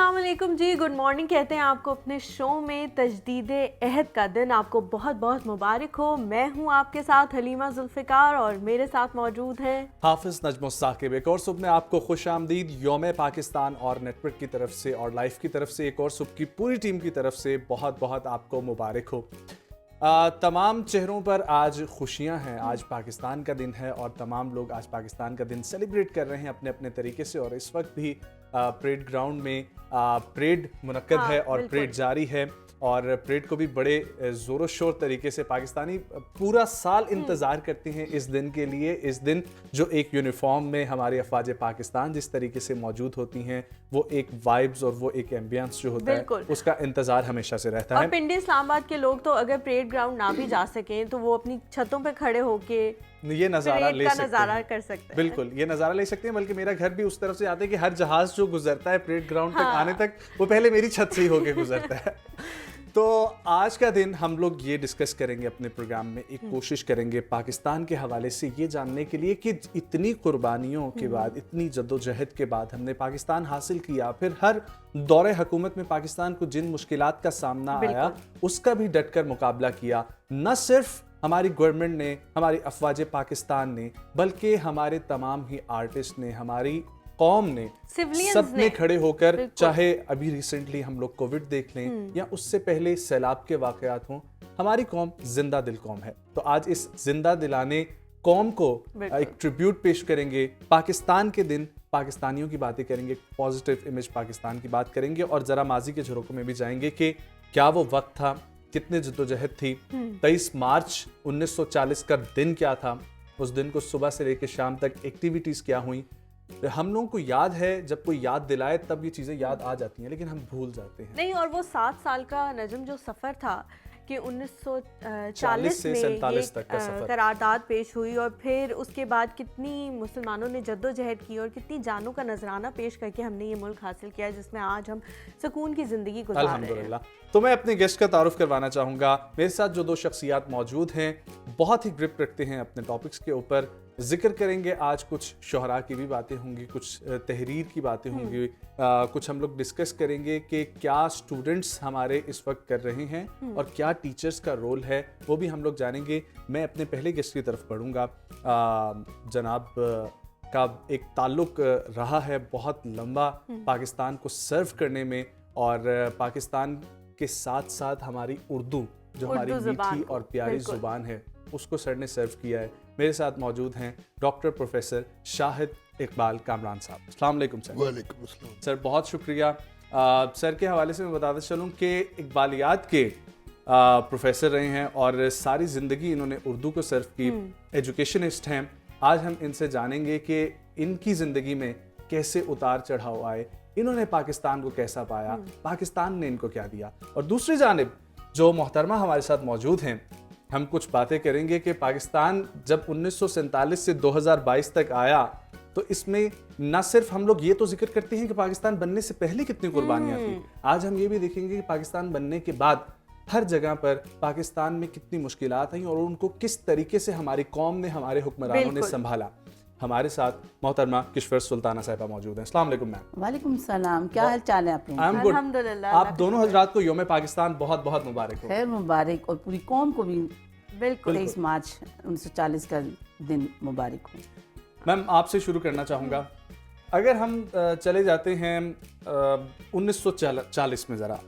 अस्सलाम वालेकुम जी, good morning कहते हैं आपको अपने शो में तजदीद अहद का दिन आपको बहुत बहुत मुबारक हो। मैं हूं आपके साथ हलीमा जुल्फ़िकार और मेरे साथ मौजूद हैं हाफिज नजम साकिब। एक और सुबह में आपको खुश आमदीद। यौम पाकिस्तान और नेटवर्क की तरफ से और लाइफ की तरफ से एक और सुबह की पूरी टीम की तरफ से बहुत बहुत आपको मुबारक हो। तमाम चेहरों पर आज खुशियां हैं। आज पाकिस्तान का दिन है और तमाम लोग आज पाकिस्तान का दिन सेलिब्रेट कर रहे हैं अपने अपने तरीके से। और इस वक्त भी परेड ग्राउंड में परेड मुनक्कद है और परेड जारी है और परेड को भी बड़े ज़ोर शोर तरीके से पाकिस्तानी पूरा साल इंतज़ार करते हैं इस दिन के लिए। इस दिन जो एक यूनिफॉर्म में हमारी अफवाज पाकिस्तान जिस तरीके से मौजूद होती हैं, वो एक वाइब्स और वो एक एम्बियंस जो होता है उसका इंतज़ार हमेशा से रहता है। और पिंडी इस्लामाबाद के लोग तो अगर परेड ग्राउंड ना भी जा सकें तो वो अपनी छतों पे खड़े होके ये नज़ारा ले सकते नज़ारा कर सकते हैं। बिल्कुल ये नज़ारा ले सकते हैं। बल्कि मेरा घर भी उस तरफ से आता है कि हर जहाज जो गुजरता है परेड ग्राउंड तक आने तक वो पहले मेरी छत से ही होके गुजरता है। तो आज का दिन हम लोग ये डिस्कस करेंगे अपने प्रोग्राम में, एक कोशिश करेंगे पाकिस्तान के हवाले से ये जानने के लिए कि इतनी कुर्बानियों के बाद, इतनी जद्दोजहद के बाद हमने पाकिस्तान हासिल किया, फिर हर दौरे हुकूमत में पाकिस्तान को जिन मुश्किलात का सामना आया उसका भी डट कर मुकाबला किया। न सिर्फ हमारी गवर्नमेंट ने, हमारी अफवाज पाकिस्तान ने, बल्कि हमारे तमाम ही आर्टिस्ट ने, हमारी कौम ने, सबने खड़े होकर, चाहे अभी रिसेंटली हम लोग कोविड देख लें या उससे पहले सैलाब के वाकयात हों, हमारी कौम जिंदा दिल कौम है। तो आज इस जिंदा दिलाने कौम को एक ट्रिब्यूट पेश करेंगे। पाकिस्तान के दिन पाकिस्तानियों की बातें करेंगे, पॉजिटिव इमेज पाकिस्तान की बात करेंगे और जरा माजी के झरोकों में भी जाएंगे कि क्या वो वक्त था, कितने जद्दोजहद थी। 23 मार्च 1940 का दिन क्या था, उस दिन को सुबह से लेकर शाम तक एक्टिविटीज क्या हुई। हम लोगों को याद है, जब कोई याद दिलाए तब ये चीज़ें याद आ जाती हैं, लेकिन हम भूल जाते हैं। नहीं, और वो 7 साल का नजम जो सफ़र था कि 1940 से में 47 तक का सफर, करारदाद पेश हुई और फिर उसके बाद कितनी मुसलमानों ने जद्दोजहद की और कितनी जानों का नजराना पेश करके हमने ये मुल्क हासिल किया जिसमें आज हम सुकून की जिंदगी गुजार रहे हैं। अल्हम्दुलिल्लाह। तो मैं अपने गेस्ट का तारुफ करवाना चाहूँगा। मेरे साथ जो दो शख्सियात मौजूद हैं बहुत ही ग्रिप रखते हैं अपने टॉपिक्स के ऊपर। जिक्र करेंगे आज कुछ शोहरा की भी बातें होंगी, कुछ तहरीर की बातें होंगी, कुछ हम लोग डिस्कस करेंगे कि क्या स्टूडेंट्स हमारे इस वक्त कर रहे हैं और क्या टीचर्स का रोल है, वो भी हम लोग जानेंगे। मैं अपने पहले गेस्ट की तरफ पढ़ूंगा। जनाब का एक ताल्लुक रहा है बहुत लंबा पाकिस्तान को सर्व करने में, और पाकिस्तान के साथ साथ हमारी उर्दू जो हमारी मीठी और प्यारी ज़ुबान है उसको सर ने सर्व किया है। मेरे साथ मौजूद हैं डॉक्टर प्रोफेसर शाहिद इकबाल कामरान साहब। अस्सलाम वालेकुम सर। वालेकुम अस्सलाम सर, बहुत शुक्रिया। सर के हवाले से मैं बताता चलूँ कि इकबालियात के प्रोफेसर रहे हैं और सारी ज़िंदगी इन्होंने उर्दू को सर्व की, एजुकेशनिस्ट हैं। आज हम इनसे जानेंगे कि इनकी ज़िंदगी में कैसे उतार चढ़ाव आए, इन्होंने पाकिस्तान को कैसा पाया, पाकिस्तान ने इनको क्या दिया। और दूसरी जानिब जो मोहतरमा हमारे साथ मौजूद हैं, हम कुछ बातें करेंगे कि पाकिस्तान जब 1947 से 2022 तक आया तो इसमें न सिर्फ हम लोग ये तो जिक्र करते हैं कि पाकिस्तान बनने से पहले कितनी कुर्बानियां थी, आज हम ये भी देखेंगे कि पाकिस्तान बनने के बाद हर जगह पर पाकिस्तान में कितनी मुश्किलात आई और उनको किस तरीके से हमारी कौम ने, हमारे हुक्मरानों ने संभाला। हमारे साथ मोहतरमा किश्वर सुल्ताना साहिबा मौजूद हैं। अस्सलाम वालेकुम मैम। वालेकुम सलाम, क्या हाल चाल है आप लोगों? अल्हम्दुलिल्लाह। आप दोनों हजरात को यौम पाकिस्तान बहुत बहुत मुबारक हो। खैर मुबारक, और पूरी कौम को भी बिल्कुल 23 मार्च 1940 का दिन मुबारक हो। मैम, आपसे शुरू करना चाहूँगा। अगर हम चले जाते हैं 1940 में ज़रा,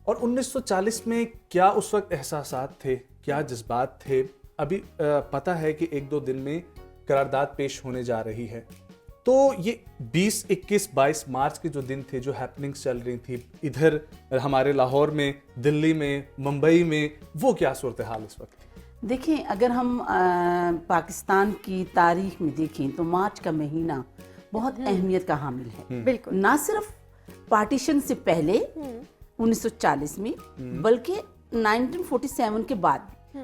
और 1940 में क्या उस वक्त एहसासात थे, क्या जज्बात थे? अभी पता है कि 1-2 दिन में करारदाद पेश होने जा रही है, तो ये 20, 21, 22 मार्च के जो दिन थे, जो हैपनिंग्स चल रही थी इधर हमारे लाहौर में, दिल्ली में, मुंबई में, वो क्या सूरत हाल इस वक्त? देखें, अगर हम पाकिस्तान की तारीख में देखें तो मार्च का महीना बहुत अहमियत का हामिल है। बिल्कुल, ना सिर्फ पार्टीशन से पहले 1940 में, बल्कि 1947 के बाद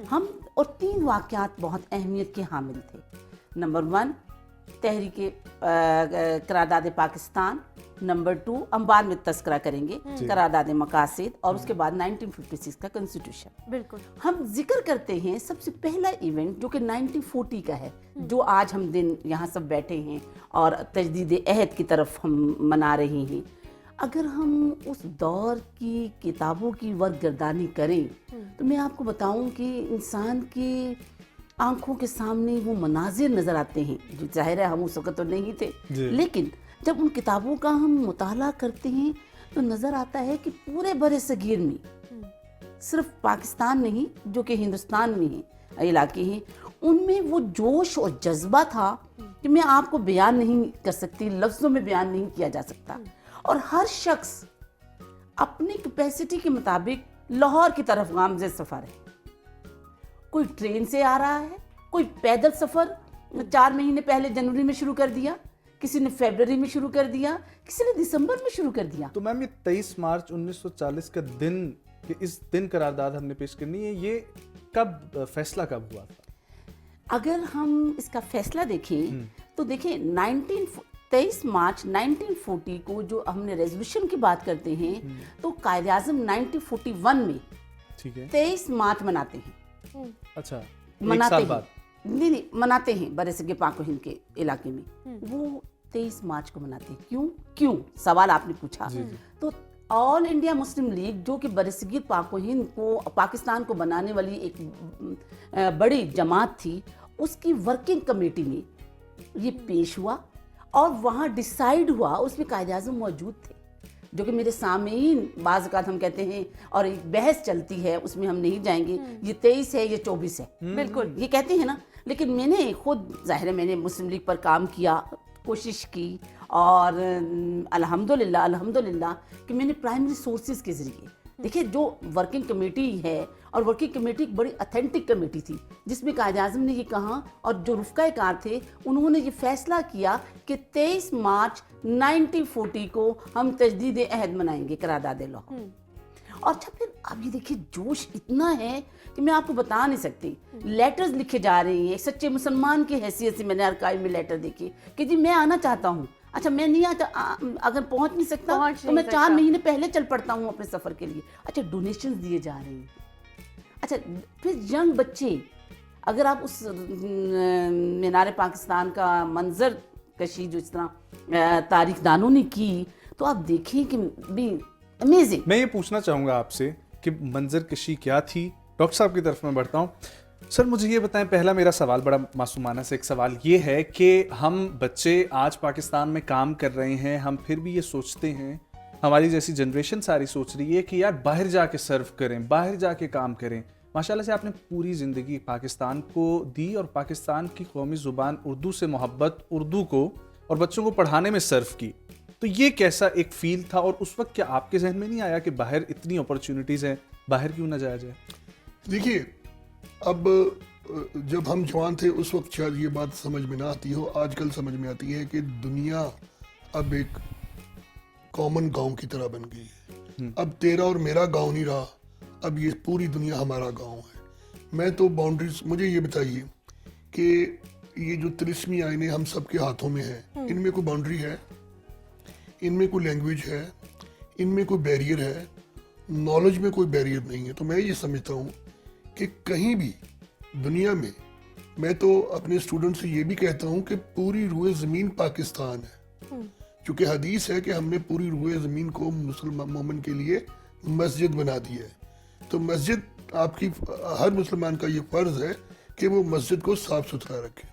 हम, और 3 वाक़यात बहुत अहमियत के हामिल थे। नंबर 1 तहरीके करारदाद पाकिस्तान, नंबर 2 हम बाद में तस्करा करेंगे करारदाद मकासिद, और उसके बाद 1956 का कॉन्स्टिट्यूशन। बिल्कुल, हम जिक्र करते हैं सबसे पहला इवेंट जो कि 1940 का है, जो आज हम दिन यहाँ सब बैठे हैं और तजदीद अहद की तरफ हम मना रहे हैं। اگر ہم اس دور کی کتابوں کی ورق گردانی کریں تو میں آپ کو بتاؤں کہ انسان کی آنکھوں کے سامنے وہ مناظر نظر آتے ہیں جو ظاہر ہے ہم اس وقت تو نہیں تھے، لیکن جب ان کتابوں کا ہم مطالعہ کرتے ہیں تو نظر آتا ہے کہ پورے بر صغیر میں صرف پاکستان نہیں جو کہ ہندوستان میں ہیں علاقے ہیں، ان میں وہ جوش اور جذبہ تھا کہ میں آپ کو بیان نہیں کر سکتی، لفظوں میں بیان نہیں کیا جا سکتا. اور ہر شخص اپنی کیپیسٹی کے مطابق لاہور کی طرف گامزن سفر ہے. کوئی ٹرین سے آ رہا ہے، کوئی پیدل سفر 4 مہینے پہلے جنوری میں شروع کر دیا، کسی نے فیبرری میں شروع کر دیا، کسی نے دسمبر میں شروع کر دیا. تو میم یہ 23 مارچ 1940 کا دن، اس دن قرارداد ہم نے پیش کرنی ہے، یہ کب فیصلہ کب ہوا تھا؟ اگر ہم اس کا فیصلہ دیکھیں تو دیکھیں 23 مارچ 1940 کو جو ہم نے ریزولوشن کی بات کرتے ہیں تو قائد اعظم 1941 میں 23 مارچ مناتے ہیں. اچھا، مناتے ہیں نہیں مناتے ہیں برصغیر پاک و ہند کے علاقے میں وہ 23 مارچ کو مناتے ہیں. کیوں سوال آپ نے پوچھا. تو آل انڈیا مسلم لیگ جو کہ برصغیر پاک و ہند کو پاکستان کو بنانے والی ایک بڑی جماعت تھی، اس کی ورکنگ کمیٹی میں یہ پیش ہوا اور وہاں ڈیسائیڈ ہوا. اس میں قائد اعظم موجود تھے جو کہ میرے سامعین بعض اوقات ہم کہتے ہیں اور ایک بحث چلتی ہے اس میں ہم نہیں جائیں گے یہ 23 ہے یہ 24 ہے، بالکل یہ کہتے ہیں نا، لیکن میں نے خود ظاہر ہے میں نے مسلم لیگ پر کام کیا، کوشش کی اور الحمدللہ کہ میں نے پرائمری سورسز کے ذریعے دیکھیں جو ورکنگ کمیٹی ہے، اور ورکنگ کمیٹی ایک بڑی اتھینٹک کمیٹی تھی جس میں قائد اعظم نے یہ کہا اور جو رفقۂ کار تھے انہوں نے یہ فیصلہ کیا کہ 23 مارچ 1940 کو ہم تجدید عہد منائیں گے قرارداد لاہور. اور جب پھر اب یہ دیکھیں جوش اتنا ہے کہ میں آپ کو بتا نہیں سکتی. لیٹرز لکھے جا رہے ہیں، ایک سچے مسلمان کی حیثیت سے میں نے ارکائیو میں لیٹر دیکھے کہ جی میں آنا چاہتا ہوں. اچھا میں نہیں آتا، اگر پہنچ نہیں سکتا تو میں 4 مہینے پہلے چل پڑتا ہوں اپنے سفر کے لیے. اچھا ڈونیشنز دیے جا رہے ہیں. اچھا پھر ینگ بچے، اگر آپ اس مینار پاکستان کا منظر کشی جو اس طرح تاریخ دانوں نے کی تو آپ دیکھیں کہ بھی امیزنگ. میں یہ پوچھنا چاہوں گا آپ سے کہ منظر کشی کیا تھی. ڈاکٹر صاحب کی طرف میں بڑھتا ہوں. سر مجھے یہ بتائیں، پہلا میرا سوال بڑا معصومانہ سے ایک سوال یہ ہے کہ ہم بچے آج پاکستان میں کام کر رہے ہیں، ہم پھر بھی یہ سوچتے ہیں، ہماری جیسی جنریشن ساری سوچ رہی ہے کہ یار باہر جا کے سرو کریں، باہر جا کے کام کریں. ماشاءاللہ سے آپ نے پوری زندگی پاکستان کو دی اور پاکستان کی قومی زبان اردو سے محبت، اردو کو اور بچوں کو پڑھانے میں صرف کی. تو یہ کیسا ایک فیل تھا اور اس وقت کیا آپ کے ذہن میں نہیں آیا کہ باہر اتنی اپرچونٹیز ہیں، باہر کیوں نہ جایا جائے؟ دیکھیے اب جب ہم جوان تھے اس وقت شاید یہ بات سمجھ میں نہ آتی ہو، آج کل سمجھ میں آتی ہے کہ دنیا اب ایک کامن گاؤں کی طرح بن گئی ہے. اب تیرا اور میرا گاؤں نہیں رہا، اب یہ پوری دنیا ہمارا گاؤں ہے. میں تو باؤنڈریز، مجھے یہ بتائیے کہ یہ جو 30ویں آئینیں ہم سب کے ہاتھوں میں ہیں، ان میں کوئی باؤنڈری ہے؟ ان میں کوئی لینگویج ہے؟ ان میں کوئی بیریئر ہے؟ نالج میں کوئی بیریئر نہیں ہے. تو میں یہ سمجھتا ہوں کہ کہیں بھی دنیا میں تو اپنے اسٹوڈنٹ سے یہ بھی کہتا ہوں کہ پوری روئے زمین پاکستان ہے، چونکہ حدیث ہے کہ ہم نے پوری روئے زمین کو مسلمان مومن کے لیے مسجد بنا دی ہے. تو مسجد آپ کی ہر مسلمان کا یہ فرض ہے کہ وہ مسجد کو صاف ستھرا رکھے.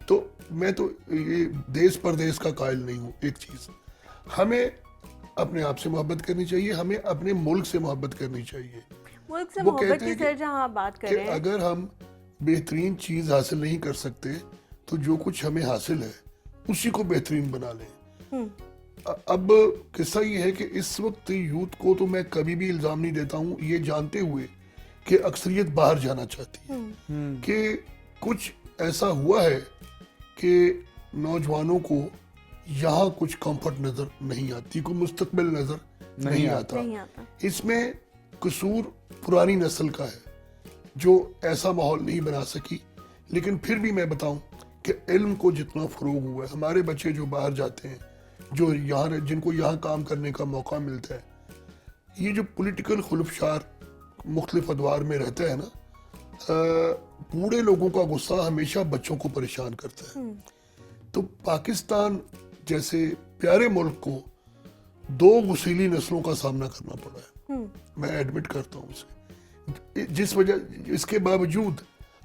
تو میں تو یہ دیس پردیس کا قائل نہیں ہوں. ایک چیز ہمیں اپنے آپ سے محبت کرنی چاہیے، ہمیں اپنے ملک سے محبت کرنی چاہیے. ملک سے محبت کی سر جہاں آپ بات کر رہے ہیں، اگر ہم بہترین چیز حاصل نہیں کر سکتے تو جو کچھ ہمیں حاصل ہے اسی کو بہترین بنا لیں. اب قصہ یہ ہے کہ اس وقت یوتھ کو تو میں کبھی بھی الزام نہیں دیتا ہوں، یہ جانتے ہوئے کہ اکثریت باہر جانا چاہتی ہے کہ کچھ ایسا ہوا ہے کہ نوجوانوں کو یہاں کچھ کمفرٹ نظر نہیں آتی، کوئی مستقبل نظر نہیں آتا. اس میں قصور پرانی نسل کا ہے جو ایسا ماحول نہیں بنا سکی. لیکن پھر بھی میں بتاؤں کہ علم کو جتنا فروغ ہوا ہے، ہمارے بچے جو باہر جاتے ہیں، جو یہاں جن کو یہاں کام کرنے کا موقع ملتا ہے، یہ جو پولیٹیکل خلفشار مختلف ادوار میں رہتا ہے نا، بوڑھے لوگوں کا غصہ ہمیشہ بچوں کو پریشان کرتا ہے. تو پاکستان جیسے پیارے ملک کو 2 वसीली नस्लों का सामना करना पड़ा है, मैं एडमिट करता हूँ उसे, जिस वजह इसके बावजूद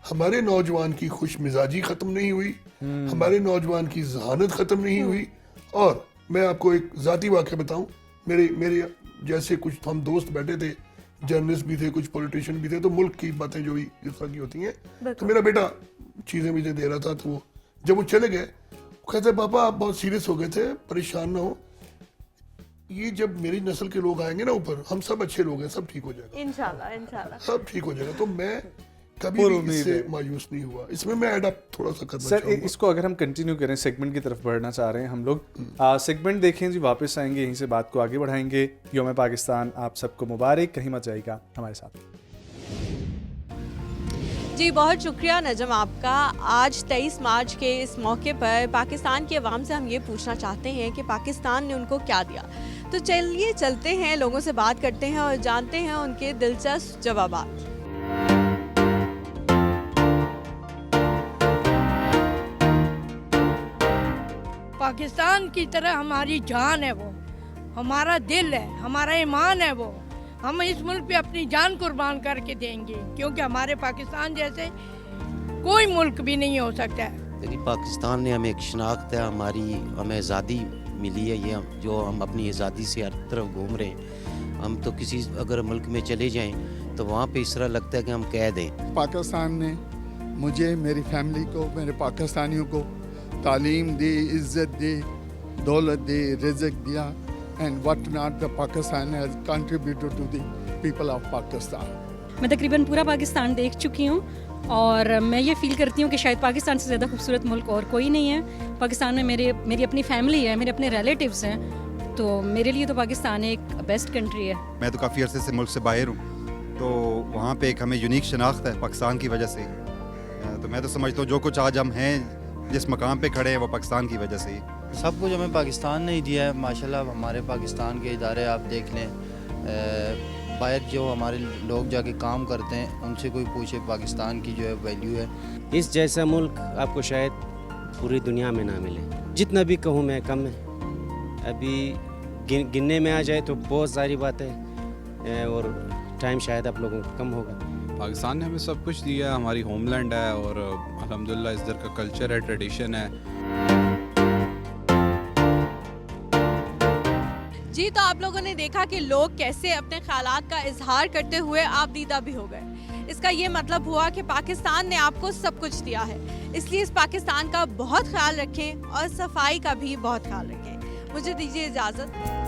हमारे नौजवान की खुश मिजाजी खत्म नहीं हुई, हमारे नौजवान की जहानत खत्म नहीं हुई। और मैं आपको एक जाती वाक़या बताऊं, मेरे जैसे कुछ हम दोस्त बैठे थे, जर्नलिस्ट भी थे, कुछ पॉलिटिशियन भी थे, तो मुल्क की बातें जो भी इस तरह की होती हैं, तो मेरा बेटा चीज़ें मुझे दे रहा था, तो वो जब वो चले गए, वो कहते पापा आप बहुत सीरियस हो गए थे, परेशान ना हो, ये जब मेरी नस्ल के लोग आएंगे ना ऊपर, हम सब अच्छे लोग हैं, सब ठीक हो जाएगा, इंशाल्लाह इंशाल्लाह सब ठीक हो जाएगा। तो मैं कभी भी इससे मायूस नहीं हुआ। इसमें मैं ऐड अप थोड़ा सा करना सर चाहूँगा। इसको अगर हम कंटिन्यू करें, सेगमेंट की तरफ बढ़ना चाह रहे हैं हम लोग, सेगमेंट देखें जी, वापस आएंगे, यहीं से बात को आगे बढ़ाएंगे। यौम पाकिस्तान आप सबको मुबारक, कहीं मत जाइएगा हमारे साथ। जी बहुत शुक्रिया नजम आपका। आज 23 मार्च के इस मौके पर पाकिस्तान के अवाम से हम ये पूछना चाहते हैं कि पाकिस्तान ने उनको क्या दिया। तो चलिए चलते हैं, लोगों से बात करते हैं और जानते हैं उनके दिलचस्प जवाबात। पाकिस्तान की तरह हमारी जान है, वो हमारा दिल है, हमारा ईमान है, वो हम इस मुल्क पे अपनी जान कुर्बान करके देंगे, क्योंकि हमारे पाकिस्तान जैसे कोई मुल्क भी नहीं हो सकता है। लेकिन पाकिस्तान ने हमें एक शनाख्त है, हमें आज़ादी मिली है, ये जो हम अपनी आज़ादी से हर तरफ घूम रहे हैं। हम तो किसी अगर मुल्क में चले जाएं तो वहाँ पे इस तरह लगता है कि हम कैद हैं। पाकिस्तान ने मुझे, मेरी फैमिली को, मेरे पाकिस्तानियों को तालीम दी, इज़्ज़त दी, दौलत दी, रिज़्क़ दिया, and what not the Pakistan has contributed to the people of Pakistan. मैं तकरीबन पूरा पाकिस्तान देख चुकी हूँ और मैं ये फ़ील करती हूँ कि शायद पाकिस्तान से ज़्यादा खूबसूरत मुल्क और कोई नहीं है। पाकिस्तान में मेरी अपनी फैमिली है, मेरे अपने रिलेटिव्स हैं, तो मेरे लिए तो पाकिस्तान एक बेस्ट कंट्री है। मैं तो काफ़ी अरसे से मुल्क से बाहर हूँ, तो वहाँ पे एक हमें यूनिक शनाख्त है पाकिस्तान की वजह से। तो मैं तो समझता हूँ जो कुछ आज हम हैं, जिस मकाम पे खड़े हैं, वो पाकिस्तान की वजह से ही। सब कुछ हमें पाकिस्तान ने ही दिया है माशाल्लाह। हमारे पाकिस्तान के इदारे आप देख लें, बाहर जो हमारे लोग जाके काम करते हैं उनसे कोई पूछे, पाकिस्तान की जो है वैल्यू है। इस जैसा मुल्क आपको शायद पूरी दुनिया में ना मिले। जितना भी कहूँ मैं कम है, अभी गिनने में आ जाए तो बहुत सारी बातें हैं और टाइम शायद आप लोगों को कम होगा। पाकिस्तान ने हमें सब कुछ दिया है, हमारी होमलैंड है और अल्हम्दुलिल्लाह इधर का कल्चर है, ट्रेडिशन है। जी तो आप लोगों ने देखा कि लोग कैसे अपने ख्यालात का इजहार करते हुए आप दीदा भी हो गए। इसका ये मतलब हुआ कि पाकिस्तान ने आपको सब कुछ दिया है, इसलिए इस पाकिस्तान का बहुत ख्याल रखें और सफाई का भी बहुत ख्याल रखें। मुझे दीजिए इजाज़त।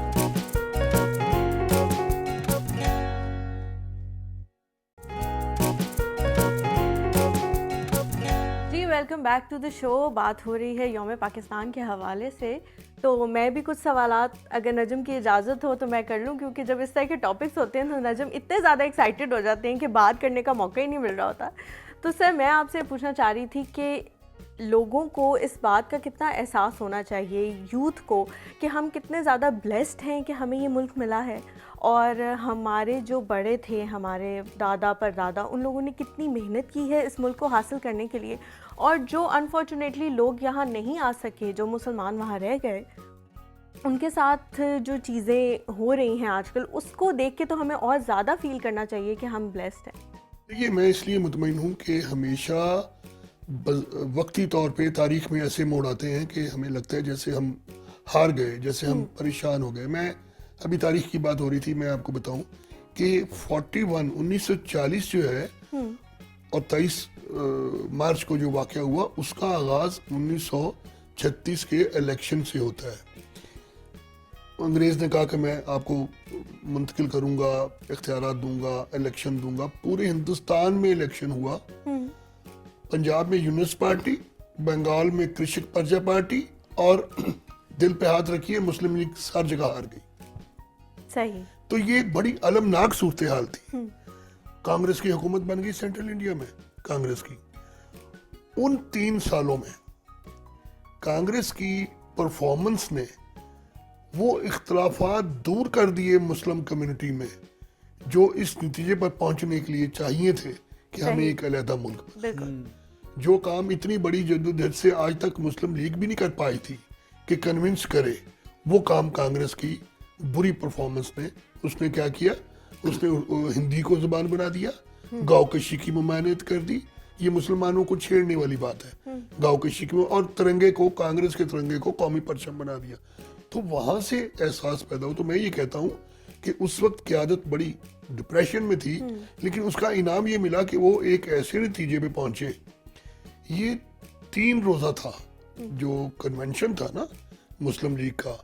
Welcome back to the show. बात हो रही है यौम पाकिस्तान के हवाले से, तो मैं भी कुछ सवालात अगर नजम की इजाज़त हो तो मैं कर लूँ, क्योंकि जब इस तरह के टॉपिक्स होते हैं तो नजम इतने ज़्यादा एक्साइटेड हो जाते हैं कि बात करने का मौका ही नहीं मिल रहा होता। तो सर मैं आपसे पूछना चाह रही थी कि लोगों को इस बात का कितना एहसास होना चाहिए, यूथ को, कि हम कितने ज़्यादा ब्लेस्ड हैं कि हमें ये मुल्क मिला है, और हमारे जो बड़े थे, हमारे दादा परदादा, उन लोगों ने कितनी मेहनत की है इस मुल्क को हासिल करने के लिए, और जो अनफॉर्चुनेटली लोग यहाँ नहीं आ सके, जो मुसलमान वहाँ रह गए, उनके साथ जो चीज़ें हो रही हैं आजकल, उसको देख के तो हमें और ज़्यादा फील करना चाहिए कि हम ब्लेस्ड हैं। देखिए, मैं इसलिए मुतमईन हूँ कि हमेशा वक्ती तौर पे तारीख में ऐसे मोड़ आते हैं कि हमें लगता है जैसे हम हार गए, जैसे हम परेशान हो गए। मैं अभी तारीख की बात हो रही थी, मैं आपको बताऊं कि 1940 जो है और 23 मार्च को जो वाक़या हुआ, उसका आगाज़ 1936 के इलेक्शन से होता है। अंग्रेज़ ने कहा कि मैं आपको मुंतकिल करूँगा, इख्तियारात दूंगा, इलेक्शन दूंगा। पूरे हिंदुस्तान में इलेक्शन हुआ। पंजाब में यूनिस्ट पार्टी, बंगाल में कृषक प्रजा पार्टी, और दिल पे हाथ रखिए मुस्लिम लीग हर जगह हार गई। सही। तो ये एक बड़ी अलमनाक सूरत हाल थी। कांग्रेस की हुकूमत बन गई सेंट्रल इंडिया में, कांग्रेस की। उन 3 सालों में कांग्रेस की परफॉर्मेंस ने वो इख्तलाफात दूर कर दिए मुस्लिम कम्युनिटी में, जो इस नतीजे पर पहुंचने के लिए चाहिए थे कि हमें एक अलहदा मुल्क बिल्कुल। जो काम इतनी बड़ी जद्दोजहद से आज तक मुस्लिम लीग भी नहीं कर पाई थी कि कन्विंस करे, वो काम कांग्रेस की बुरी परफॉर्मेंस में उसने क्या किया, उसने हिंदी को ज़बान बना दिया, गाँव कशी की ममानियत कर दी। ये मुसलमानों को छेड़ने वाली बात है, गाँव कशी की, और तिरंगे को, कांग्रेस के तिरंगे को कौमी परचम बना दिया। तो वहाँ से एहसास पैदा हो। तो मैं ये कहता हूँ कि उस वक्त क़यादत बड़ी डिप्रेशन में थी, लेकिन उसका इनाम ये मिला कि वो एक ऐसे नतीजे पे पहुंचे। ये 3 रोज़ा था जो कन्वेंशन था ना मुस्लिम लीग का,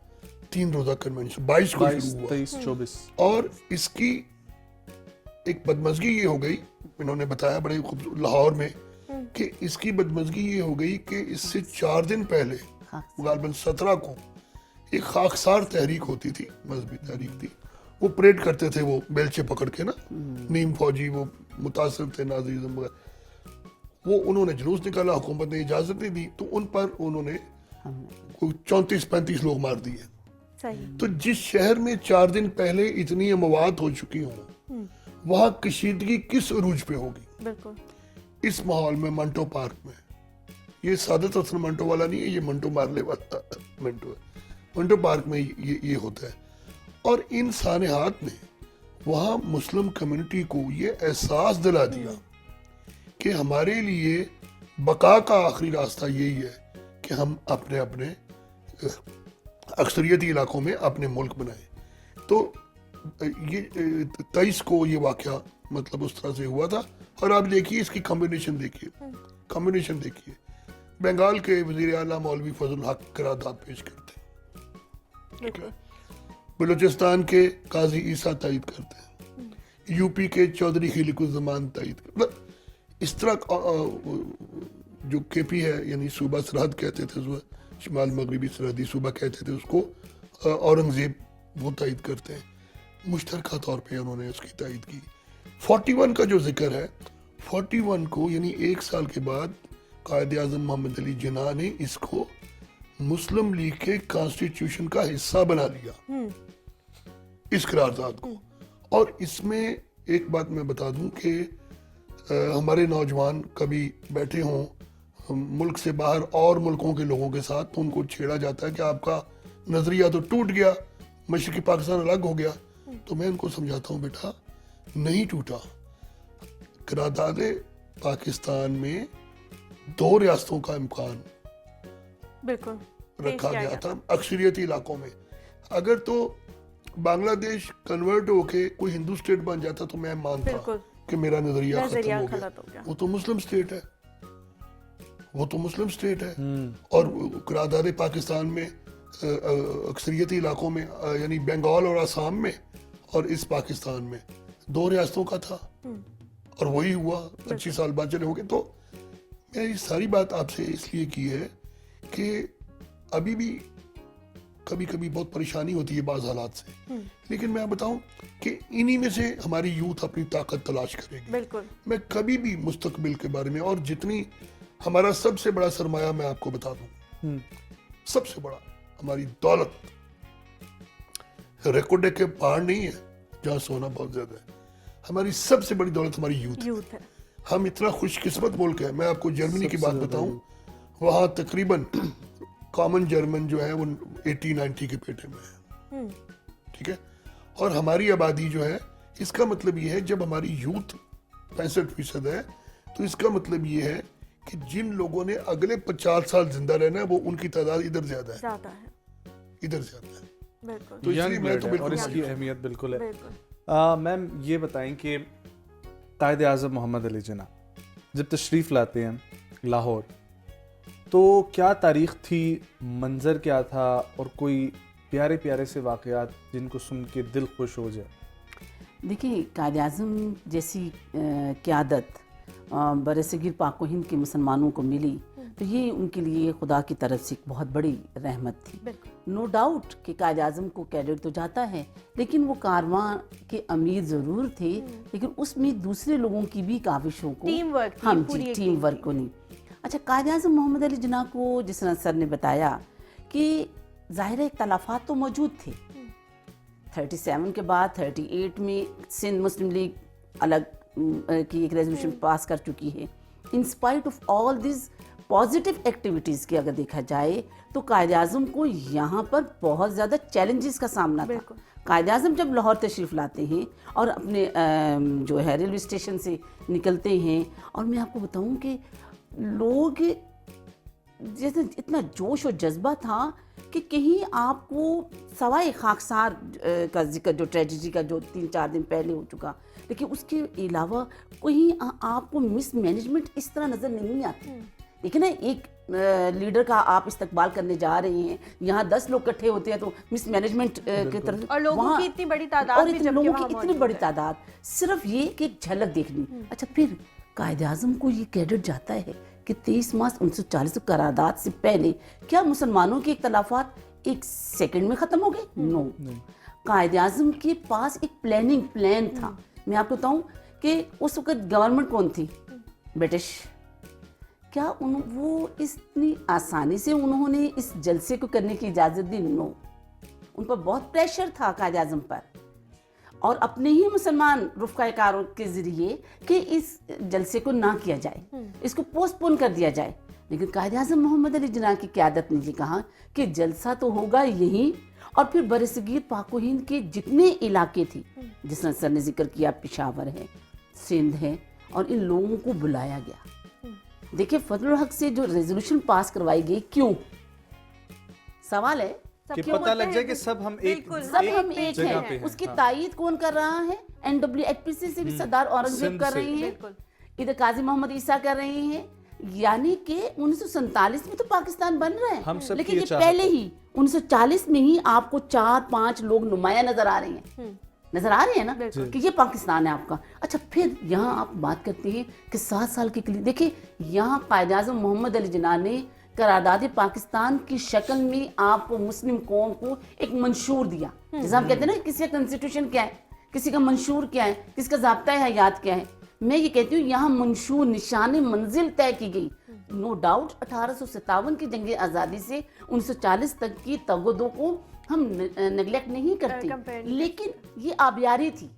3 रोज़ा कन्वेंशन 22 को 22, शुरू हुआ 23, 24। और इसकी एक बदमज़गी ये हो गई, इन्होंने बताया बड़े खूबसूरत लाहौर में, कि इसकी बदमज़गी ये हो गई कि इससे 4 दिन पहले गालबन 17 को एक खाकसार तहरीक होती थी, मजहबी तहरीक थी, वो परेड करते थे, वो बेलचे पकड़ के ना, नीम फौजी वो मुतासिर थे नाज़िज़म वगैरह, वो उन्होंने जुलूस निकाला, हुकूमत ने इजाज़त नहीं दी, तो उन पर उन्होंने कोई 34-35 लोग मार दिए। सही। तो जिस शहर में 4 दिन पहले इतनी अमवात हो चुकी हों, वहाँ कशीदगी किस अरूज पे होगी। बिल्कुल। इस माहौल में मंटो पार्क में, ये सादत हसन मंटो वाला नहीं है, ये मंटो मारले वाला मंटो है, मंटो पार्क में ये होता है। और इन सानेहात ने वहाँ मुस्लिम कम्युनिटी को ये एहसास दिला दिया कि हमारे लिए बका का आखिरी रास्ता यही है कि हम अपने अपने अक्सरियती इलाकों में अपने मुल्क बनाएं। तो ये 23 को ये वाक़या मतलब उस तरह से हुआ था। और आप देखिए इसकी कॉम्बिनेशन देखिए, बंगाल के वज़ीर आला मौलवी फजल हक करारदाद पेश करते हैं, ठीक है, बलूचिस्तान के काजी ईसा तायद करते हैं, यूपी के चौधरी खलीकुज़्ज़मान तायद करते, मतलब इस तरह जो केपी है, यानी सूबा सरहद कहते थे, शुमाल मगरबी सरहदी सूबा कहते थे उसको, औरंगज़ेब वो तायद करते हैं, मुश्तरका तौर पे उन्होंने उसकी तायद की। 41 का जो जिक्र है, 41 को यानी 1 साल के बाद कायद आज़म मोहम्मद अली जिन्ना ने इसको मुस्लिम लीग के कॉन्स्टिट्यूशन का हिस्सा बना लिया, इस करारदाद को। और इसमें एक बात मैं बता दूं कि हमारे नौजवान कभी बैठे हों मुल्क से बाहर और मुल्कों के लोगों के साथ, तो उनको छेड़ा जाता है कि आपका नज़रिया तो टूट गया, मशरक़ी पाकिस्तान अलग हो गया। तो मैं उनको समझाता हूँ, बेटा नहीं टूटा। करारदाद पाकिस्तान में 2 रियासतों का इम्कान बिल्कुल रखा गया था अक्सरियती इलाकों में। अगर तो बांग्लादेश कन्वर्ट होके कोई हिंदू स्टेट बन जाता तो मैं मानता कि मेरा नजरिया खत्म हो गया। वो तो मुस्लिम स्टेट है, और करारदाद पाकिस्तान में अक्सरियती इलाकों में यानी बंगाल और आसाम में और इस पाकिस्तान में 2 रियासतों का था, और वही हुआ 25 साल बाद चले हो गए। तो मैं ये सारी बात आपसे इसलिए की है कि अभी भी कभी कभी बहुत परेशानी होती है बाज़ हालात से, लेकिन मैं बताऊं कि इन्हीं में से हमारी यूथ अपनी ताकत तलाश करेगी। बिल्कुल। मैं कभी भी मुस्तकबिल के बारे में, और जितनी हमारा सबसे बड़ा सरमाया मैं आपको बता दूं, सबसे बड़ा हमारी दौलत रिकॉर्ड के पहाड़ नहीं है जहाँ सोना बहुत ज्यादा है, हमारी सबसे बड़ी दौलत हमारी यूथ है। हम इतना खुशकिस्मत मुल्क है। मैं आपको जर्मनी की बात बताऊं, वहाँ तकरीबन कॉमन जर्मन जो है वो 80-90 के पेटे में है, ठीक है, और हमारी आबादी जो है, इसका मतलब ये है जब हमारी यूथ 65% है, तो इसका मतलब ये है कि जिन लोगों ने अगले 50 साल जिंदा रहना है वो उनकी तादाद इधर ज्यादा है। तो इसलिए मैं तो बिल्कुल, और इसकी अहमियत बिल्कुल है। मैम ये बताएं कि कायद आज़म मोहम्मद अली जिन्ना जब तशरीफ़ लाते हैं लाहौर, तो क्या तारीख़ थी, मंज़र क्या था, और कोई प्यारे प्यारे से वाक़यात जिनको सुन के दिल खुश हो जाए? देखिए, कायद आज़म जैसी क़यादत बरसगीर पाक व हिंद के मुसलमानों को मिली, तो ये उनके लिए खुदा की तरफ से एक बहुत बड़ी रहमत थी। नो डाउट कि कायद आज़म को क्रेडिट तो जाता है, लेकिन वो कारवां के अमीर ज़रूर थे, लेकिन उसमें दूसरे लोगों की भी काविशों को, टीम वर्क को नहीं। अच्छा, कायद आज़म मोहम्मद अली जिन्ना को जिस तरह सर ने बताया कि ज़ाहिर इख्तलाफात तो मौजूद थे। 37 के बाद 38 में सिंध मुस्लिम लीग अलग की एक रेजोल्यूशन पास कर चुकी है। In spite of all this positive activities की अगर देखा जाए तो कायद आज़म को यहाँ पर बहुत ज़्यादा चैलेंजेस का सामना था। कायद आज़म जब लाहौर तशरीफ़ लाते हैं और अपने जो है रेलवे स्टेशन से निकलते हैं, और मैं आपको बताऊं कि लोग जैसे इतना जोश और जज्बा था कि कहीं आपको सवाए खाकसार का जिक्र जो ट्रेजेडी का जो 3-4 दिन पहले हो चुका, लेकिन उसके अलावा कहीं आपको मिस मैनेजमेंट इस तरह नज़र नहीं आती। देखिए ना, एक लीडर का आप इस्तकबाल करने जा रहे हैं, यहाँ 10 लोग इकट्ठे होते हैं तो मिस मैनेजमेंट की तरफ, और लोगों की इतनी बड़ी तादाद, और इतने लोगों की इतनी बड़ी तादाद, सिर्फ ये कि एक झलक देखनी। अच्छा, फिर कायद आज़म को ये क्रेडिट जाता है कि 23 मार्च 1940 करारदाद से पहले क्या मुसलमानों के इख्तलाफात एक सेकंड में ख़त्म हो गए? नो। कायद आज़म के पास एक प्लान था। मैं आपको बताऊं कि उस वक्त गवर्नमेंट कौन थी? ब्रिटिश। क्या वो इतनी आसानी से उन्होंने इस जलसे को करने की इजाज़त दी? नो। उन पर बहुत प्रेशर था कायद आज़म पर, और अपने ही मुसलमान रुफ़क़ाए-कारों के ज़रिए कि इस जलसे को ना किया जाए, इसको पोस्टपोन कर दिया जाए। लेकिन कायद आज़म मोहम्मद अली जिन्ना की क़यादत ने ये कहा कि जलसा तो होगा यहीं, और फिर बरसगीर पाक व हिंद के जितने इलाके थे, जिस तरह सर ने जिक्र किया, पेशावर है, सिंध है, और इन लोगों को बुलाया गया। देखिए, फजलुल हक से जो रेजोल्यूशन पास करवाई गई, क्यों? सवाल है कि पता लग जाए कि सब हम एक हैं। उसकी तायीद कौन कर रहा है? NAAPC से भी सरदार औरंगजेब कर रहे हैं, इधर काजी मोहम्मद ईसा कर रहे हैं। यानी कि 1947 में तो पाकिस्तान बन रहा है, लेकिन ये पहले ही 1940 में ही आपको 4-5 लोग नुमाया नजर आ रहे हैं ना, कि ये पाकिस्तान है आपका। अच्छा, फिर यहाँ आप बात करते हैं कि 7 साल के लिए, देखिए यहाँ कायद आज़म मोहम्मद अली जिन्ना ने करारदाद पाकिस्तान की शक्ल में आपको मुस्लिम कौम को एक मंशूर दिया। जैसे हम कहते हैं ना, किसी का कॉन्स्टिट्यूशन क्या है, किसी का मंशूर क्या है, किसी का ज़ाब्ता हयात क्या है। मैं ये कहती हूँ यहाँ मंशूर, निशान मंजिल तय की गई। नो डाउट 1857 की जंग आज़ादी से 1940 तक की तगदो को हम नेगलेक्ट नहीं करते, लेकिन ये आबियारी थी।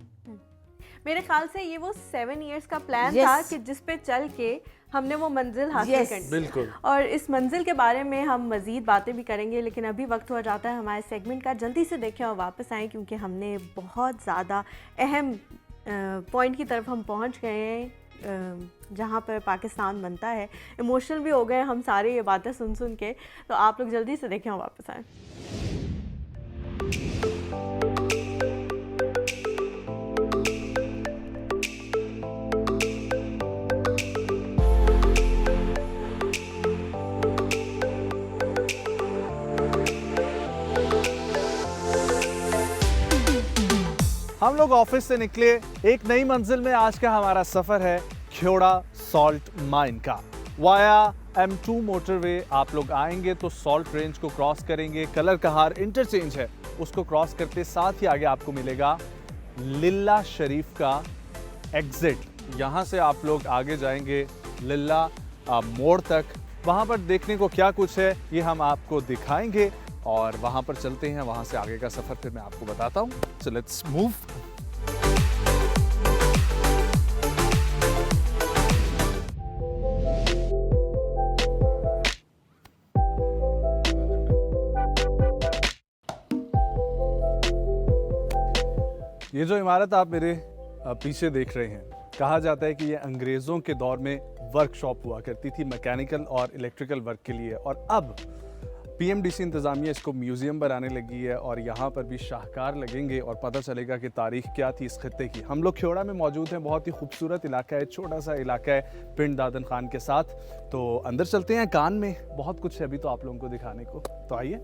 मेरे ख्याल से ये वो 7 इयर्स का प्लान था कि जिस पे चल के हमने वो मंजिल हासिल करनी। बिल्कुल। और इस मंजिल के बारे में हम मज़ीद बातें भी करेंगे, लेकिन अभी वक्त हो जाता है हमारे सेगमेंट का। जल्दी से देखें और वापस आएँ, क्योंकि हमने बहुत ज़्यादा अहम पॉइंट की तरफ हम पहुंच गए हैं, जहां पर पाकिस्तान बनता है। इमोशनल भी हो गए हम सारे ये बातें सुन के। तो आप लोग जल्दी से देखें और वापस आएँ। हम लोग ऑफिस से निकले एक नई मंजिल में। आज का हमारा सफर है ख्योड़ा सॉल्ट माइन का। वाया M2 मोटरवे आप लोग आएंगे तो सॉल्ट रेंज को क्रॉस करेंगे। कलर कहार इंटरचेंज है, उसको क्रॉस करते साथ ही आगे आपको मिलेगा लिल्ला शरीफ का एग्जिट। यहाँ से आप लोग आगे जाएंगे लिल्ला मोड़ तक। वहाँ पर देखने को क्या कुछ है ये हम आपको दिखाएंगे, और वहाँ पर चलते हैं। वहाँ से आगे का सफ़र फिर मैं आपको बताता हूँ। So let's move. ये जो इमारत आप मेरे पीछे देख रहे हैं, कहा जाता है कि ये अंग्रेज़ों के दौर में वर्कशॉप हुआ करती थी मैकेनिकल और इलेक्ट्रिकल वर्क के लिए, और अब PMDC इंतज़ामिया इसको म्यूज़ियम बनाने लगी है, और यहाँ पर भी शाहकार लगेंगे और पता चलेगा कि तारीख़ क्या थी इस खत्ते की। हम लोग ख्योड़ा में मौजूद हैं, बहुत ही खूबसूरत इलाका है, छोटा सा इलाका है पिंड दादन खान के साथ। तो अंदर चलते हैं। कान में बहुत कुछ है अभी तो आप लोगों को दिखाने को, तो आइए।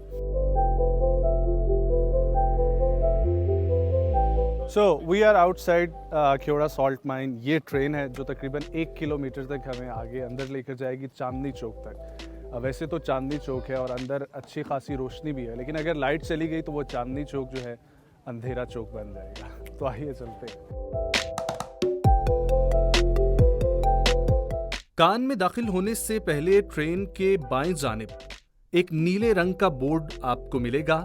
So we are outside Khewra salt mine. ये ट्रेन है जो तकरीबन 1 किलोमीटर तक हमें आगे अंदर लेकर जाएगी, चांदनी चौक तक। वैसे तो चांदनी चौक है और अंदर अच्छी खासी रोशनी भी है, लेकिन अगर लाइट चली गई तो वो चांदनी चौक जो है अंधेरा चौक बन जाएगा। तो आइए चलते हैं। कान में दाखिल होने से पहले ट्रेन के बाएं जानिब एक नीले रंग का बोर्ड आपको मिलेगा,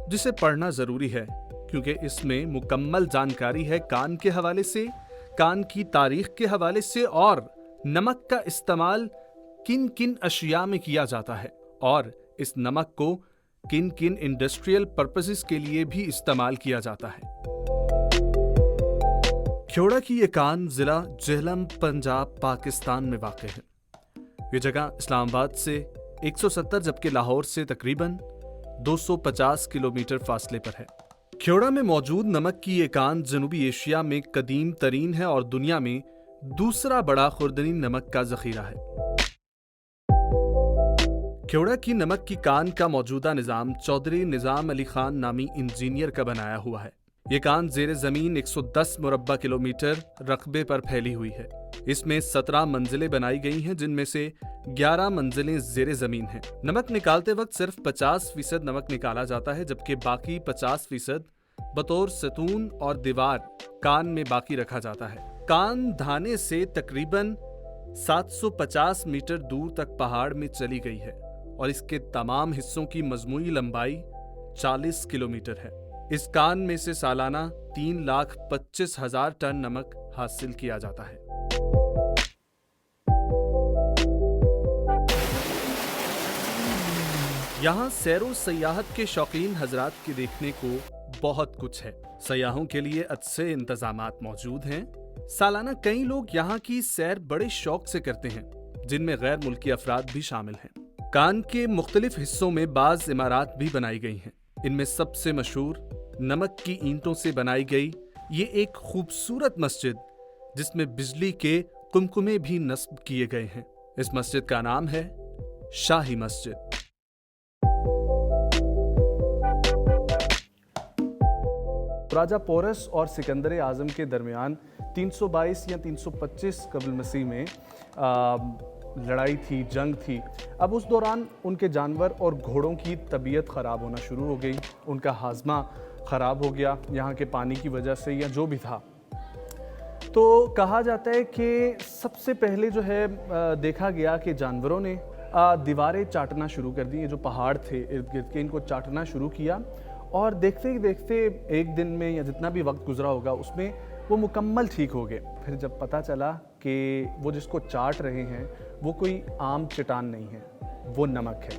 जिसे पढ़ना जरूरी है क्योंकि इसमें मुकम्मल जानकारी है कान के हवाले से, कान की तारीख के हवाले से, और नमक का इस्तेमाल किन किन अशिया में किया जाता है और इस नमक को किन किन इंडस्ट्रियल पर्पसेस के लिए भी इस्तेमाल किया जाता है। ख्योड़ा की ये कान जिला जेहलम पंजाब पाकिस्तान में वाक़ है। ये जगह इस्लामाबाद से 170 जबकि लाहौर से तकरीबन 250 किलोमीटर फासले पर है। ख्योड़ा में मौजूद नमक की ये कान जनूबी एशिया में कदीम तरीन है और दुनिया में दूसरा बड़ा खुर्दनी नमक का जखीरा है। ख्योड़ा की नमक की कान का मौजूदा निज़ाम चौधरी निज़ाम अली खान नामी इंजीनियर का बनाया हुआ है। ये कान ज़ेरे ज़मीन 110 मुरब्बा किलोमीटर रकबे पर फैली हुई है। इसमें 17 मंजिलें बनाई गई हैं, जिनमें से 11 मंजिलें ज़ेरे ज़मीन हैं। नमक निकालते वक्त सिर्फ 50% नमक निकाला जाता है, जबकि बाकी 50% बतौर सतून और दीवार कान में बाकी रखा जाता है। कान धाने से तकरीबन 750 मीटर दूर तक पहाड़ में चली गई है और इसके तमाम हिस्सों की मजमूई लंबाई 40 किलोमीटर है। इस कान में से सालाना 3,25,000 टन नमक हासिल किया जाता है। यहाँ सैरो सयाहत के शौकीन हजरात के देखने को बहुत कुछ है। सयाहों के लिए अच्छे इंतजामात मौजूद हैं। सालाना कई लोग यहाँ की सैर बड़े शौक से करते हैं, जिनमें गैर मुल्की अफराद भी शामिल हैं। कान के मुख्तलिफ हिस्सों में बाज इमारात भी बनाई गई हैं। इनमें सबसे मशहूर नमक की ईंटों से बनाई गई ये एक खूबसूरत मस्जिद, जिसमें बिजली के कुमकुमे भी नस्ब किए गए हैं। इस मस्जिद का नाम है शाही मस्जिद। राजा पोरस और सिकंदर आजम के दरमियान 322 या 325 कबल मसीह में लड़ाई थी, जंग थी। अब उस दौरान उनके जानवर और घोड़ों की तबीयत ख़राब होना शुरू हो गई, उनका हाजमा ख़राब हो गया यहाँ के पानी की वजह से या जो भी था। तो कहा जाता है कि सबसे पहले जो है देखा गया कि जानवरों ने दीवारें चाटना शुरू कर दी। ये जो पहाड़ थे इर्द गिर्द के, इनको चाटना शुरू किया और देखते ही देखते एक दिन में या जितना भी वक्त गुजरा होगा उसमें वो मुकम्मल ठीक हो गए। फिर जब पता चला कि वो जिसको चाट रहे हैं वो कोई आम चट्टान नहीं है, वो नमक है।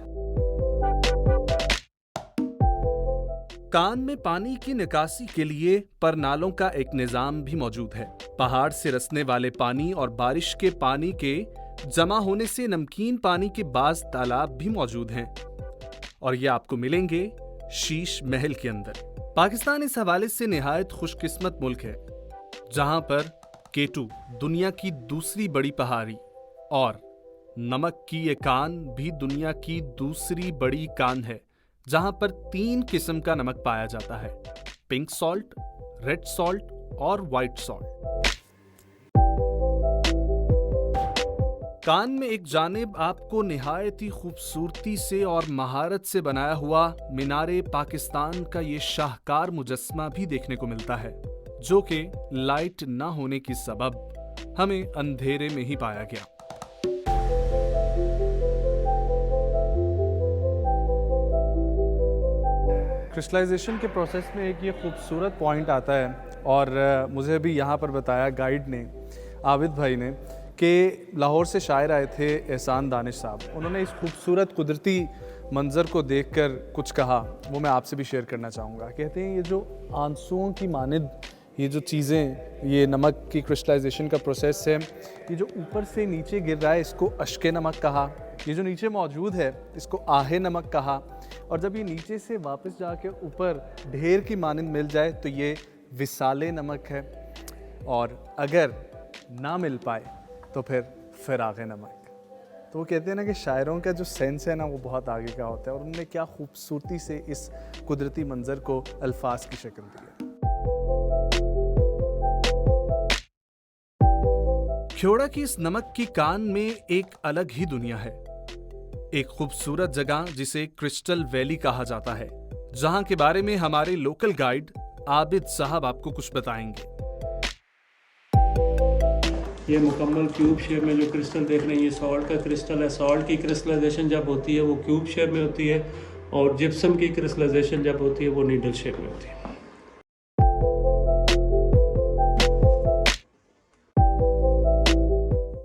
कान में पानी की निकासी के लिए परनालों का एक निजाम भी मौजूद है। पहाड़ से रसने वाले पानी और बारिश के पानी के जमा होने से नमकीन पानी के बाज तालाब भी मौजूद हैं और ये आपको मिलेंगे शीश महल के अंदर। पाकिस्तान इस हवाले से निहायत खुशकिस्मत मुल्क है, जहां पर केटू दुनिया की दूसरी बड़ी पहाड़ी और नमक की ये कान भी दुनिया की दूसरी बड़ी कान है, जहां पर 3 किस्म का नमक पाया जाता है: पिंक सॉल्ट, रेड सॉल्ट और वाइट सॉल्ट। कान में एक जानिब आपको निहायत ही खूबसूरती से और महारत से बनाया हुआ मीनारे पाकिस्तान का ये शाहकार मुजस्समा भी देखने को मिलता है, जो कि लाइट ना होने की सबब हमें अंधेरे में ही पाया गया। क्रिस्टलाइजेशन के प्रोसेस में एक ये खूबसूरत पॉइंट आता है और मुझे अभी यहाँ पर बताया गाइड ने, आबिद भाई ने, कि लाहौर से शायर आए थे एहसान दानिश साहब। उन्होंने इस खूबसूरत कुदरती मंज़र को देखकर कुछ कहा, वो मैं आपसे भी शेयर करना चाहूँगा। कहते हैं ये जो आंसुओं की मानिद ये जो चीज़ें, ये नमक की क्रिस्टलाइजेशन का प्रोसेस है, ये जो ऊपर से नीचे गिर रहा है इसको अश्के नमक कहा, ये जो नीचे मौजूद है इसको आहे नमक कहा, और जब ये नीचे से वापस जाके ऊपर ढेर की मानिंद मिल जाए तो ये विसाले नमक है, और अगर ना मिल पाए तो फिर आगे नमक। तो वो कहते हैं ना कि शायरों का जो सेंस है ना वो बहुत आगे का होता है, और उन्होंने क्या खूबसूरती से इस कुदरती मंजर को अल्फाज की शक्ल दी है। ख्योड़ा की इस नमक की कान में एक अलग ही दुनिया है, एक खूबसूरत जगह जिसे क्रिस्टल वैली कहा जाता है, जहां के बारे में हमारे लोकल गाइड आबिद साहब आपको कुछ बताएंगे। ये मुकम्मल क्यूब शेप में जो क्रिस्टल देख रहे हैं ये सॉल्ट का क्रिस्टल है। सॉल्ट की क्रिस्टलाइजेशन जब होती है वो क्यूब शेप में होती है, और जिप्सम की क्रिस्टलाइजेशन जब होती है वो नीडल शेप में होती है।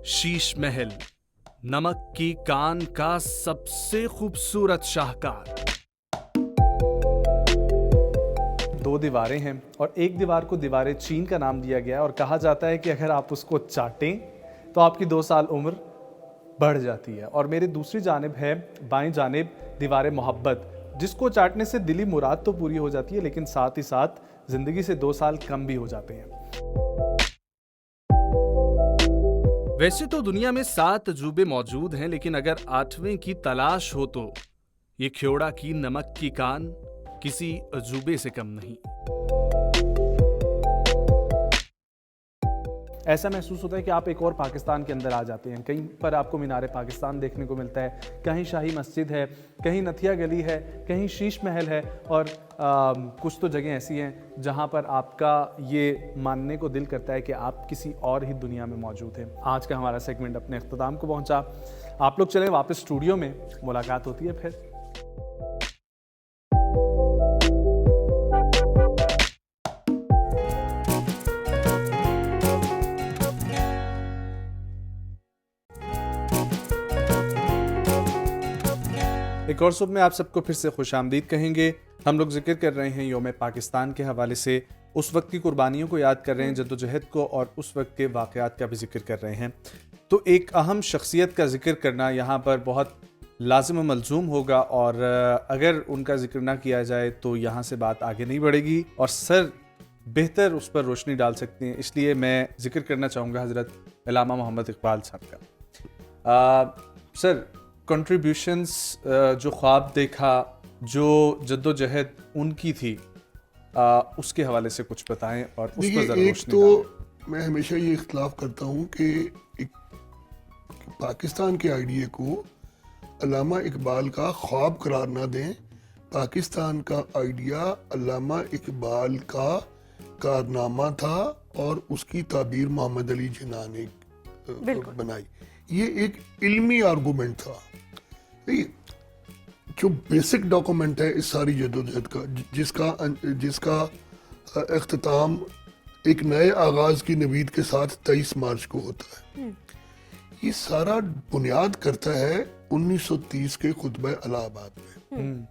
शीश महल नमक की कान का सबसे खूबसूरत शाहकार। दो दीवारें हैं और एक दीवार को दीवार चीन का नाम दिया गया है और कहा जाता है कि अगर आप उसको चाटें तो आपकी 2 साल उम्र बढ़ जाती है। और मेरे दूसरी जानिब है बाएं जानिब दीवार मोहब्बत, जिसको चाटने से दिली मुराद तो पूरी हो जाती है लेकिन साथ ही साथ ज़िंदगी से 2 साल कम भी हो जाते हैं। वैसे तो दुनिया में 7 अजूबे मौजूद हैं, लेकिन अगर 8वें की तलाश हो तो ये ख्योड़ा की नमक की कान किसी अजूबे से कम नहीं। ऐसा महसूस होता है कि आप एक और पाकिस्तान के अंदर आ जाते हैं। कहीं पर आपको मीनार पाकिस्तान देखने को मिलता है, कहीं शाही मस्जिद है, कहीं नथिया गली है, कहीं शीश महल है और कुछ तो जगह ऐसी हैं जहां पर आपका ये मानने को दिल करता है कि आप किसी और ही दुनिया में मौजूद हैं। आज का हमारा सेगमेंट अपने अख्ताम को पहुंचा। आप लोग चले वापस स्टूडियो में, मुलाकात होती है फिर। एक और सुबह में आप सबको फिर से खुश आमदीद कहेंगे। हम लोग जिक्र कर रहे हैं यौम पाकिस्तान के हवाले से, उस वक्त की कुर्बानियों को याद कर रहे हैं, जद्दोजहद को, और उस वक्त के वाक़यात का भी जिक्र कर रहे हैं। तो एक अहम शख्सियत का जिक्र करना यहाँ पर बहुत लाजिम व मलजूम होगा और अगर उनका जिक्र ना किया जाए तो यहाँ से बात आगे नहीं बढ़ेगी और सर बेहतर उस पर रोशनी डाल सकते हैं। इसलिए मैं जिक्र करना चाहूँगा हज़रत अल्लामा मोहम्मद इकबाल साहब का। सर, कंट्रीब्यूशंस, जो ख्वाब देखा, जो जद्दोजहद उनकी थी, उसके हवाले से कुछ बताएं और उस पर ज़रा रोशनी डालें। मैं हमेशा ये इख्तलाफ करता हूँ कि पाकिस्तान के आइडिया को अल्लामा इकबाल का ख्वाब करार ना दें। पाकिस्तान का आइडिया अल्लामा इकबाल का कारनामा था और उसकी ताबीर मोहम्मद अली जिन्ना ने बनाई। ये एक इल्मी आर्गूमेंट था। जो बेसिक डॉक्यूमेंट है इस सारी जद्दोजहद का, जिसका इख्तिताम एक नए आगाज की नवीद के साथ 23 मार्च को होता है, ये सारा बुनियाद करता है 1930 के खुतबा इलाहाबाद में।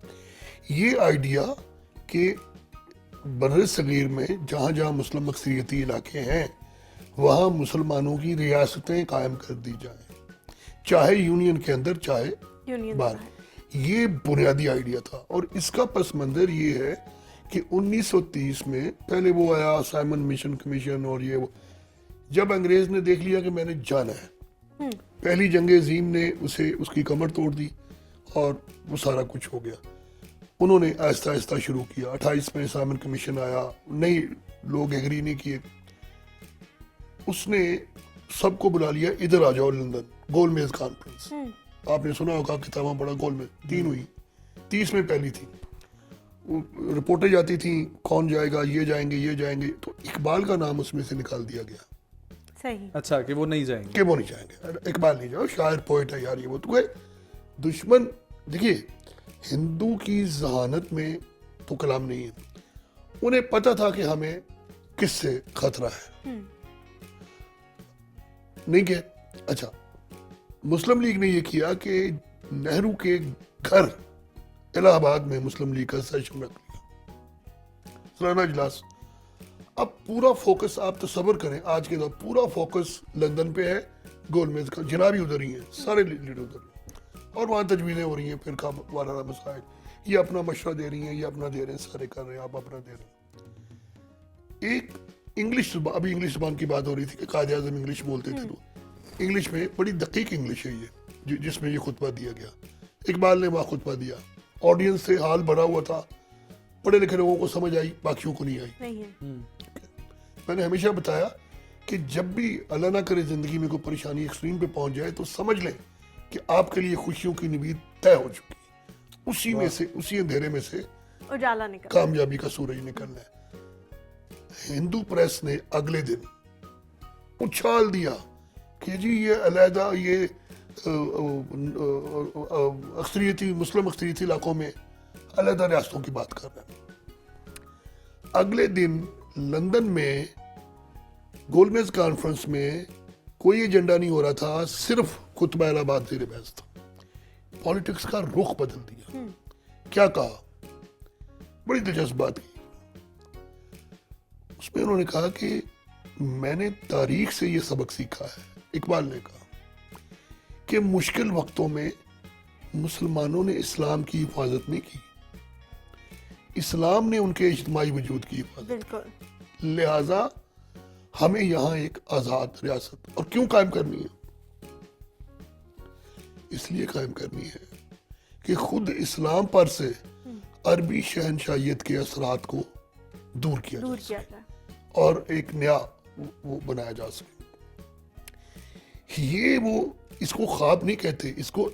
ये आइडिया कि बर्र सगीर में जहाँ जहाँ मुस्लिम अक्सरियती इलाके हैं वहाँ मुसलमानों की रियासतें कायम कर दी जाएं, चाहे यूनियन के अंदर चाहे बाहर। ये बुनियादी आइडिया था और इसका पस मंजर ये है कि 1930 में पहले वो आया साइमन मिशन कमीशन और ये वो, जब अंग्रेज ने देख लिया कि मैंने जाना है, पहली जंग अजीम ने उसकी कमर तोड़ दी और वो सारा कुछ हो गया। उन्होंने आहिस्ता आहिस्ता शुरू किया। 28 में साइमन कमीशन आया, नहीं लोग एग्री नहीं किए, उसने सबको बुला लिया, इधर आ जाओ लंदन, गोलमेज कॉन्फ्रेंस। आपने सुना होगा किताबें बड़ा गोलमेज 3 हुई, 30 में पहली थी। रिपोर्टें जाती थी कौन जाएगा, ये जाएंगे, तो इकबाल का नाम उसमें से निकाल दिया गया। सही। अच्छा, कि वो नहीं जाएंगे, इकबाल नहीं जाओ, शायर पोइट है यार ये वो। तो दुश्मन, देखिए हिंदू की जहानत में तो कलाम नहीं है, उन्हें पता था कि हमें किससे खतरा है। नहीं क्या? अच्छा, मुस्लिम लीग ने यह किया कि नेहरू के घर इलाहाबाद में मुस्लिम लीग का सेशन रख लिया, सालाना इजलास। अब पूरा फोकस आप तसव्वुर करें, आज के दौर पूरा फोकस लंदन पे है, गोलमेज का, जनाबी उधर ही है, सारे लीडर उधर हैं और वहाँ तजवीज़ें हो रही हैं, फिर वाला मसाइल, ये अपना मशवरा दे रही हैं, ये अपना दे रहे हैं, सारे कर रहे हैं, आप अपना दे रहे हैं। एक इंग्लिश जुबान, अभी इंग्लिश जुबान की बात हो रही थी कि कायदे आज़म इंग्लिश बोलते थे लोग, इंग्लिश में बड़ी दकीक इंग्लिश है ये, जिसमें ये खुतबा दिया गया। इकबाल ने वहाँ खुतबा दिया, ऑडियंस से हाल भरा हुआ था, पढ़े लिखे लोगों को समझ आई, बाकियों को नहीं आई। मैंने हमेशा बताया कि जब भी अल्लाह ना करे ज़िंदगी में कोई परेशानी एक्सट्रीम पे पहुंच जाए तो समझ लें कि आपके लिए खुशियों की नवीद तय हो चुकी, उसी में से, उसी अंधेरे में से उजाला निकल, कामयाबी का सूरज निकलना है। हिंदू प्रेस ने अगले दिन उछाल दिया कि जी ये अलहदा, ये अक्सरियती मुस्लिम अक्सरियती इलाकों में अलहदा रियासतों की बात कर रहे हैं। अगले दिन लंदन में गोलमेज कॉन्फ्रेंस में कोई एजेंडा नहीं हो रहा था, सिर्फ खुतबा इलाहाबाद ज़ेर बहस था, पॉलिटिक्स का रुख बदल दिया। क्या कहा, बड़ी दिलचस्प बात की। उसमें उन्होंने कहा कि मैंने तारीख से ये सबक सीखा है, इकबाल ने कहा, कि मुश्किल वक्तों में मुसलमानों ने इस्लाम की हिफाजत नहीं की, इस्लाम ने उनके इज्तिमाई वजूद की हिफाजत बिल्कुल। लिहाजा हमें यहाँ एक आज़ाद रियासत और क्यों कायम करनी है, इसलिए कायम करनी है कि खुद इस्लाम पर से अरबी शहनशाहियत के असरात को दूर किया जाए और एक नया वो बनाया जा सके। ये वो इसको ख्वाब नहीं कहते, इसको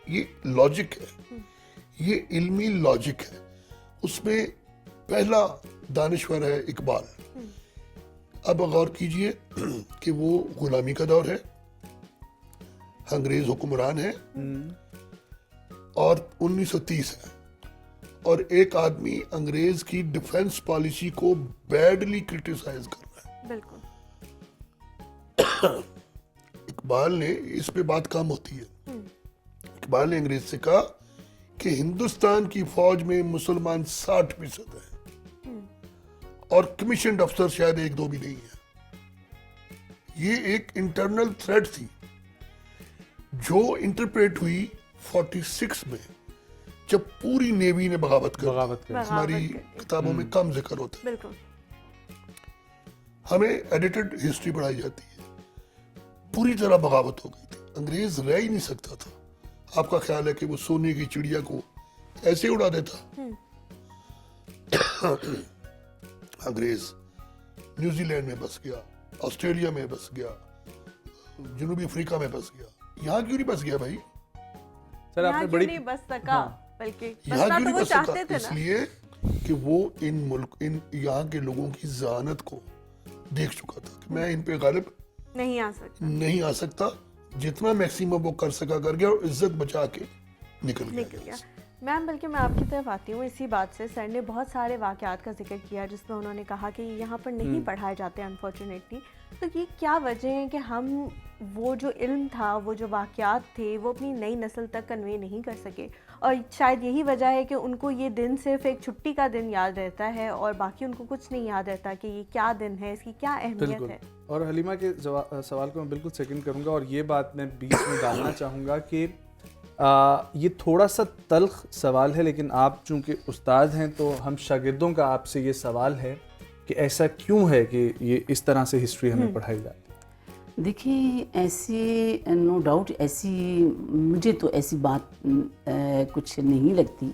ये लॉजिक है, ये इल्मी लॉजिक है। उसमें पहला दानिश्वर है इकबाल। अब गौर कीजिए कि वो गुलामी का दौर है, अंग्रेज हुक्मरान है और 1930 है, और एक आदमी अंग्रेज की डिफेंस पॉलिसी को बैडली क्रिटिसाइज कर रहा है। बिल्कुल। इकबाल ने इस पे बात कम होती है। इकबाल ने अंग्रेज से कहा कि हिंदुस्तान की फौज में मुसलमान 60% है और कमीशन अफसर शायद 1-2 भी नहीं है। ये एक इंटरनल थ्रेट थी जो इंटरप्रेट हुई 46 में, जब पूरी नेवी ने बगावत कर हमारी किताबों में कम जिक्र होता है। बिल्कुल। हमें एडिटेड हिस्ट्री पढ़ाई जाती है, पूरी तरह बगावत हो गई थी, अंग्रेज रह ही नहीं सकता था। आपका ख्याल है कि वो सोने की चिड़िया को ऐसे उड़ा देता? अंग्रेज न्यूजीलैंड में बस गया, ऑस्ट्रेलिया में बस गया, जनूबी अफ्रीका में बस गया, यहाँ क्यों नहीं बस गया भाई? सर यहाँ आपने क्यों बड़ी नहीं बस सका, बल्कि यहाँ बसना क्यों तो नहीं वो बस चाहते सकता? थे ना। इसलिए कि वो इन यहाँ के लोगों की ज़हानत को देख चुका था कि मैं इन पे गालिब नहीं आ सकता, जितना मैक्सिमम वो कर सका कर गया और इज्जत बचा के निकल गया। मैम, बल्कि मैं आपकी तरफ आती हूँ इसी बात से। सर ने बहुत सारे वाक़यात का जिक्र किया जिसमें उन्होंने कहा कि यहाँ पर नहीं पढ़ाए जाते अनफॉर्चुनेटली। तो ये क्या वजह है कि हम वो जो इल्म था, वो जो वाक़यात थे, वो अपनी नई नस्ल तक कन्वे नहीं कर सके? और शायद यही वजह है कि उनको ये दिन सिर्फ एक छुट्टी का दिन याद रहता है और बाकी उनको कुछ नहीं याद रहता कि ये क्या दिन है, इसकी क्या अहमियत है। और हलीमा के सवाल को मैं बिल्कुल सेकंड करूंगा और ये बात मैं बीच में डालना चाहूँगा कि ये थोड़ा सा तल्ख सवाल है, लेकिन आप चूँकि उस्ताद हैं तो हम शागिर्दों का आपसे ये सवाल है कि ऐसा क्यों है कि ये इस तरह से हिस्ट्री हमें पढ़ाई जाती है? देखिए, ऐसी नो डाउट ऐसी मुझे तो ऐसी बात कुछ नहीं लगती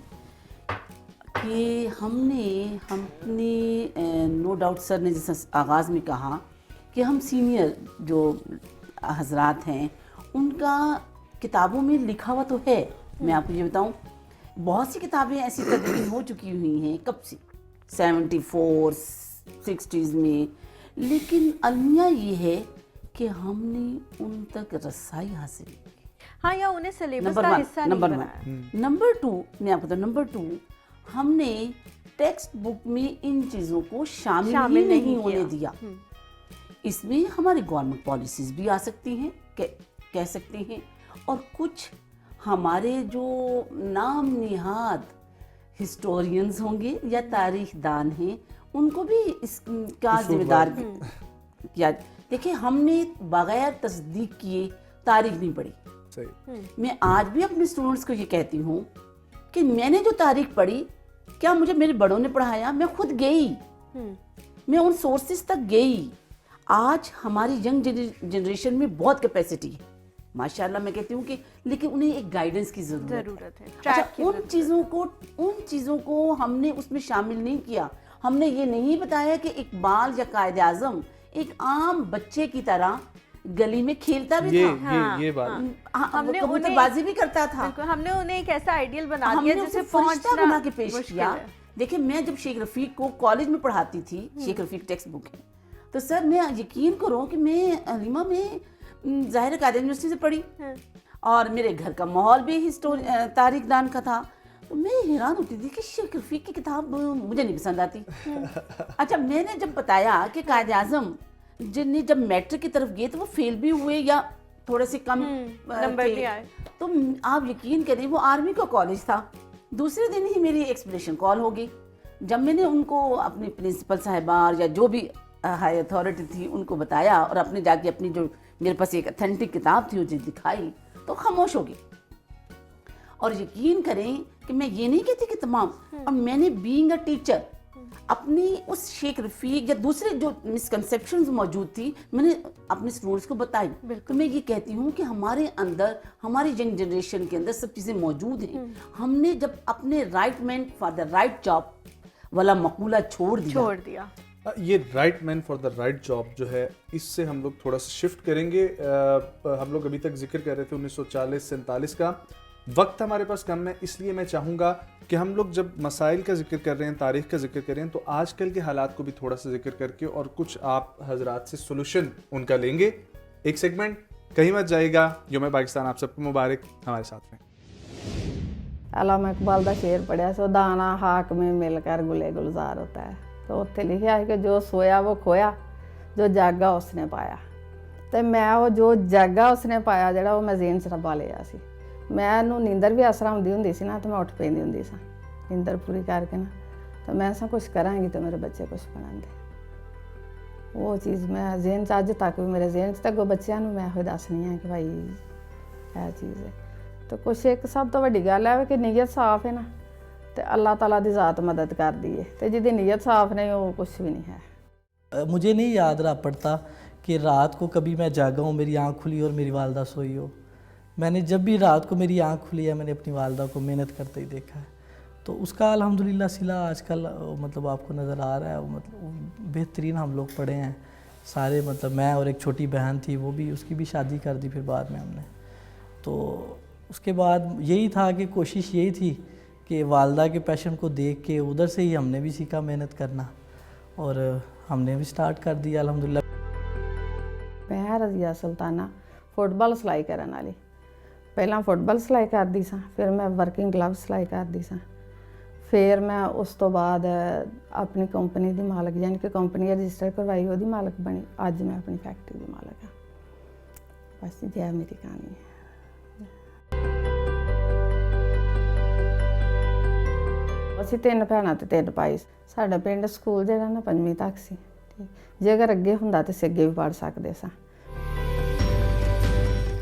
कि हमने नो डाउट सर ने जैसा आगाज़ में कहा कि हम सीनियर जो हजरात हैं उनका किताबों में लिखा हुआ तो है। मैं आपको ये बताऊं, बहुत सी किताबें ऐसी तदवीन हो चुकी हुई हैं कब से, 74 60s में, लेकिन अलमिया ये है कि हमने उन तक रसाई हासिल नहीं की। हाँ, या उन्हें सिलेबस का हिस्सा नहीं बनाया। नंबर 2, मैं आपको बताऊं, नंबर 2 हमने टेक्स्ट बुक में इन चीज़ों को शामिल ही नहीं होने दिया। इसमें हमारी गवर्नमेंट पॉलिसीज़ भी आ सकती हैं, कह सकते हैं, और कुछ हमारे जो नाम निहाद हिस्टोरियंस होंगे या तारीखदान हैं उनको भी इसका जिम्मेदार किया। देखिए, हमने बगैर तस्दीक किए तारीख नहीं पढ़ी। सही। मैं आज भी अपने स्टूडेंट्स को ये कहती हूँ कि मैंने जो तारीख पढ़ी, क्या मुझे मेरे बड़ों ने पढ़ाया? मैं खुद गई, मैं उन सोर्सेज तक गई। आज हमारी यंग जनरेशन में बहुत कैपेसिटी है माशाल्लाह, मैं कहती हूँ कि, लेकिन उन्हें एक गाइडेंस की ज़रूरत है। अच्छा, उन चीज़ों को हमने उसमें शामिल नहीं किया। हमने ये नहीं बताया कि इकबाल या कायद आज़म एक आम बच्चे की तरह गली में खेलता भी था। ये बात हमने उन्हें बाजी भी करता था। हमने उन्हें एक ऐसा आइडियल बना दिया हमने जिसे फरिश्ता बना के पेश किया। देखिए, मैं जब शेख रफीक को कॉलेज में पढ़ाती थी, शेख रफीक टेक्स्ट बुक है, तो सर मैं यकीन करो कि मैं हलीमा में ज़ाहिर कायद यूनिवर्सिटी से पढ़ी और मेरे घर का माहौल भी तारीख दान का था, तो मैं हैरान होती थी कि शेख रफीक की किताब मुझे नहीं पसंद आती। अच्छा, मैंने जब बताया कि कायद आज़म जिन्हें जब मैट्रिक की तरफ गए तो वो फेल भी हुए या थोड़े से कम नंबर थे। नहीं आए। तो आप यकीन करें वो आर्मी का कॉलेज था, दूसरे दिन ही मेरी एक्सपेडिशन कॉल हो गई। जब मैंने उनको अपनी प्रिंसिपल साहिबा या जो भी हाई अथॉरिटी थी उनको बताया और अपने जाके अपनी जो मेरे पास एक अथेंटिक किताब थी वो जो दिखाई तो खामोश हो गई। और यकीन करें कि मैं ये नहीं कहती कि तमाम, और मैंने बीइंग अ टीचर अपनी उस शेख रफ़ीक या दूसरे जो मिसकंसेप्शंस मौजूद थी मैंने अपने स्टूडेंट्स को बताई। तो मैं ये कहती हूँ कि हमारे अंदर, हमारी यंग जनरेशन के अंदर सब चीज़ें मौजूद हैं। हमने जब अपने right man for the right job वाला मकूला छोड़ दिया। ये right man for the right job जो है, इससे हम लोग थोड़ा सा शिफ्ट करेंगे। हम लोग अभी तक जिक्र कर रहे थे 1940-47 का। वक्त हमारे पास कम है, इसलिए मैं चाहूँगा कि हम लोग जब मसाइल का जिक्र कर रहे हैं, तारीख़ का जिक्र कर रहे हैं, तो आजकल के हालात को भी थोड़ा सा जिक्र करके और कुछ आप हजरात से सोल्यूशन उनका लेंगे। एक सेगमेंट, कहीं मत जाइएगा। यौम पाकिस्तान आप सबको मुबारक, हमारे साथ में। अल्लामा इकबाल का शेर पढ़िया सो, दाना हाक में मिलकर गुले गुलजार होता है। तो उत्थे लिखा है कि जो सोया वो खोया, जो जागा उसने पाया। तो मैं वो जो जागा उसने पाया ਜਿਹੜਾ ਉਹ ਮੈਂ ਜ਼ੇਨ 'ਚ ਰੱਬਾ ਲਿਆ ਸੀ। ਮੈਨੂੰ ਨੀਂਦਰ ਵੀ ਆਸਰਾ ਹੁੰਦੀ ਹੁੰਦੀ ਸੀ ਨਾ, ਤੇ ਮੈਂ ਉੱਠ ਪੈਂਦੀ ਹੁੰਦੀ ਸਾਂ ਨੀਂਦਰ ਪੂਰੀ ਕਰਕੇ ਨਾ, ਤਾਂ ਮੈਂ ਸਾਂ ਕੁਛ ਕਰਾਂਗੀ ਤੇ ਮੇਰੇ ਬੱਚੇ ਕੁਛ ਬਣਾਂਗੇ। ਉਹ ਚੀਜ਼ ਮੈਂ ਜ਼ੇਨ 'ਚ ਅੱਜ ਤੱਕ ਵੀ ਮੇਰੇ ਜ਼ੇਨ 'ਚ, ਤਾਂ ਅੱਗੋਂ ਬੱਚਿਆਂ ਨੂੰ ਮੈਂ ਇਹੋ ਦੱਸਣੀ ਹੈ ਕਿ ਭਾਈ ਇਹ ਚੀਜ਼ ਹੈ। ਤਾਂ ਕੁਛ ਇੱਕ ਸਭ ਤੋਂ ਵੱਡੀ ਗੱਲ ਹੈ ਕਿ ਨੀਅਤ ਸਾਫ਼ ਹੈ ਨਾ, ਤੇ अल्लाह ताला दी ज़ात मदद कर दी है, तो जिहदी नीयत साफ नहीं वो कुछ भी नहीं है। मुझे नहीं याद रहा पड़ता कि रात को कभी मैं जागा हूँ, मेरी आँख खुली और मेरी वालदा सोई हो। मैंने जब भी रात को मेरी आँख खुली है, मैंने अपनी वालदा को मेहनत करते ही देखा है। तो उसका अल्हम्दुलिल्लाह सिला आजकल मतलब आपको नज़र आ रहा है। मतलब बेहतरीन हम लोग पढ़े हैं सारे। मतलब मैं और एक छोटी बहन थी, वो भी, उसकी भी शादी कर दी फिर बाद में हमने। तो उसके बाद यही था कि कोशिश यही थी कि वालदा के पैशन को देख के उधर से ही हमने भी सीखा मेहनत करना, और हमने भी स्टार्ट कर दिया अल्हम्दुलिल्लाह। मैं रज़िया सुल्ताना फुटबॉल सिलाई करने वाली। पहला फुटबॉल सिलाई करती सां, फिर मैं वर्किंग ग्लव सिलाई करती सां, फिर मैं उस तो बाद अपनी कंपनी की मालक, यानी कि कंपनी रजिस्टर करवाई, वो मालक बनी। अज मैं अपनी फैक्ट्री की मालक हाँ। बस यह मेरी कहानी है। ਅਸੀਂ 3 ਭੈਣਾਂ ਤੇ 3 ਭਾਈ। ਸਾਡਾ ਪਿੰਡ ਸਕੂਲ ਜਿਹੜਾ ਨਾ 5ਵੀਂ ਤੱਕ ਸੀ। ਠੀਕ, ਜੇ ਅਗਰ ਅੱਗੇ ਹੁੰਦਾ ਤੇ ਅਸੀਂ ਅੱਗੇ ਵੀ ਪੜ੍ਹ ਸਕਦੇ ਸਾਂ।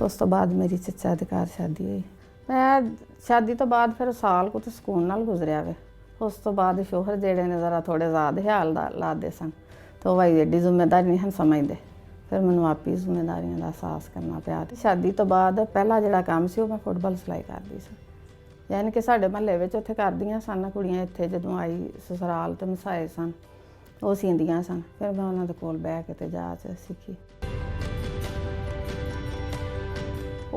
ਉਸ ਤੋਂ ਬਾਅਦ ਮੇਰੀ ਚਚਾ ਦੇ ਘਰ ਸ਼ਾਦੀ ਹੋਈ। ਮੈਂ ਸ਼ਾਦੀ ਤੋਂ ਬਾਅਦ ਫਿਰ ਸਾਲ ਕੁ ਤੇ ਸਕੂਨ ਨਾਲ ਗੁਜ਼ਰਿਆ ਵੇ। ਉਸ ਤੋਂ ਬਾਅਦ ਸ਼ੋਹਰ ਜਿਹੜੇ ਨੇ ਜ਼ਰਾ ਥੋੜ੍ਹੇ ਜ਼ਿਆਦਾ ਹਿਆਲ ਦਾ ਲਾਦੇ ਸਨ, ਤਾਂ ਉਹ ਭਾਈ ਐਡੀ ਜ਼ਿੰਮੇਦਾਰੀ ਨਹੀਂ ਹਨ ਸਮਝਦੇ। ਫਿਰ ਮੈਨੂੰ ਆਪੀ ਜ਼ਿੰਮੇਦਾਰੀਆਂ ਦਾ ਅਹਿਸਾਸ ਕਰਨਾ ਪਿਆ। ਤੇ ਸ਼ਾਦੀ ਤੋਂ ਬਾਅਦ ਪਹਿਲਾ ਜਿਹੜਾ ਕੰਮ ਸੀ ਉਹ ਮੈਂ ਫੁੱਟਬਾਲ ਸਿਲਾਈ ਕਰਦੀ ਸੀ। यानी कि साढ़े महल्ले में उत्थे करदियां सन कुड़ियां। इत्थे जदों आई ससुराल ते मसाए सन, वो सींदियां सन। फिर मैं उन्हां दे कोल बैठ के ते जाच सीखी।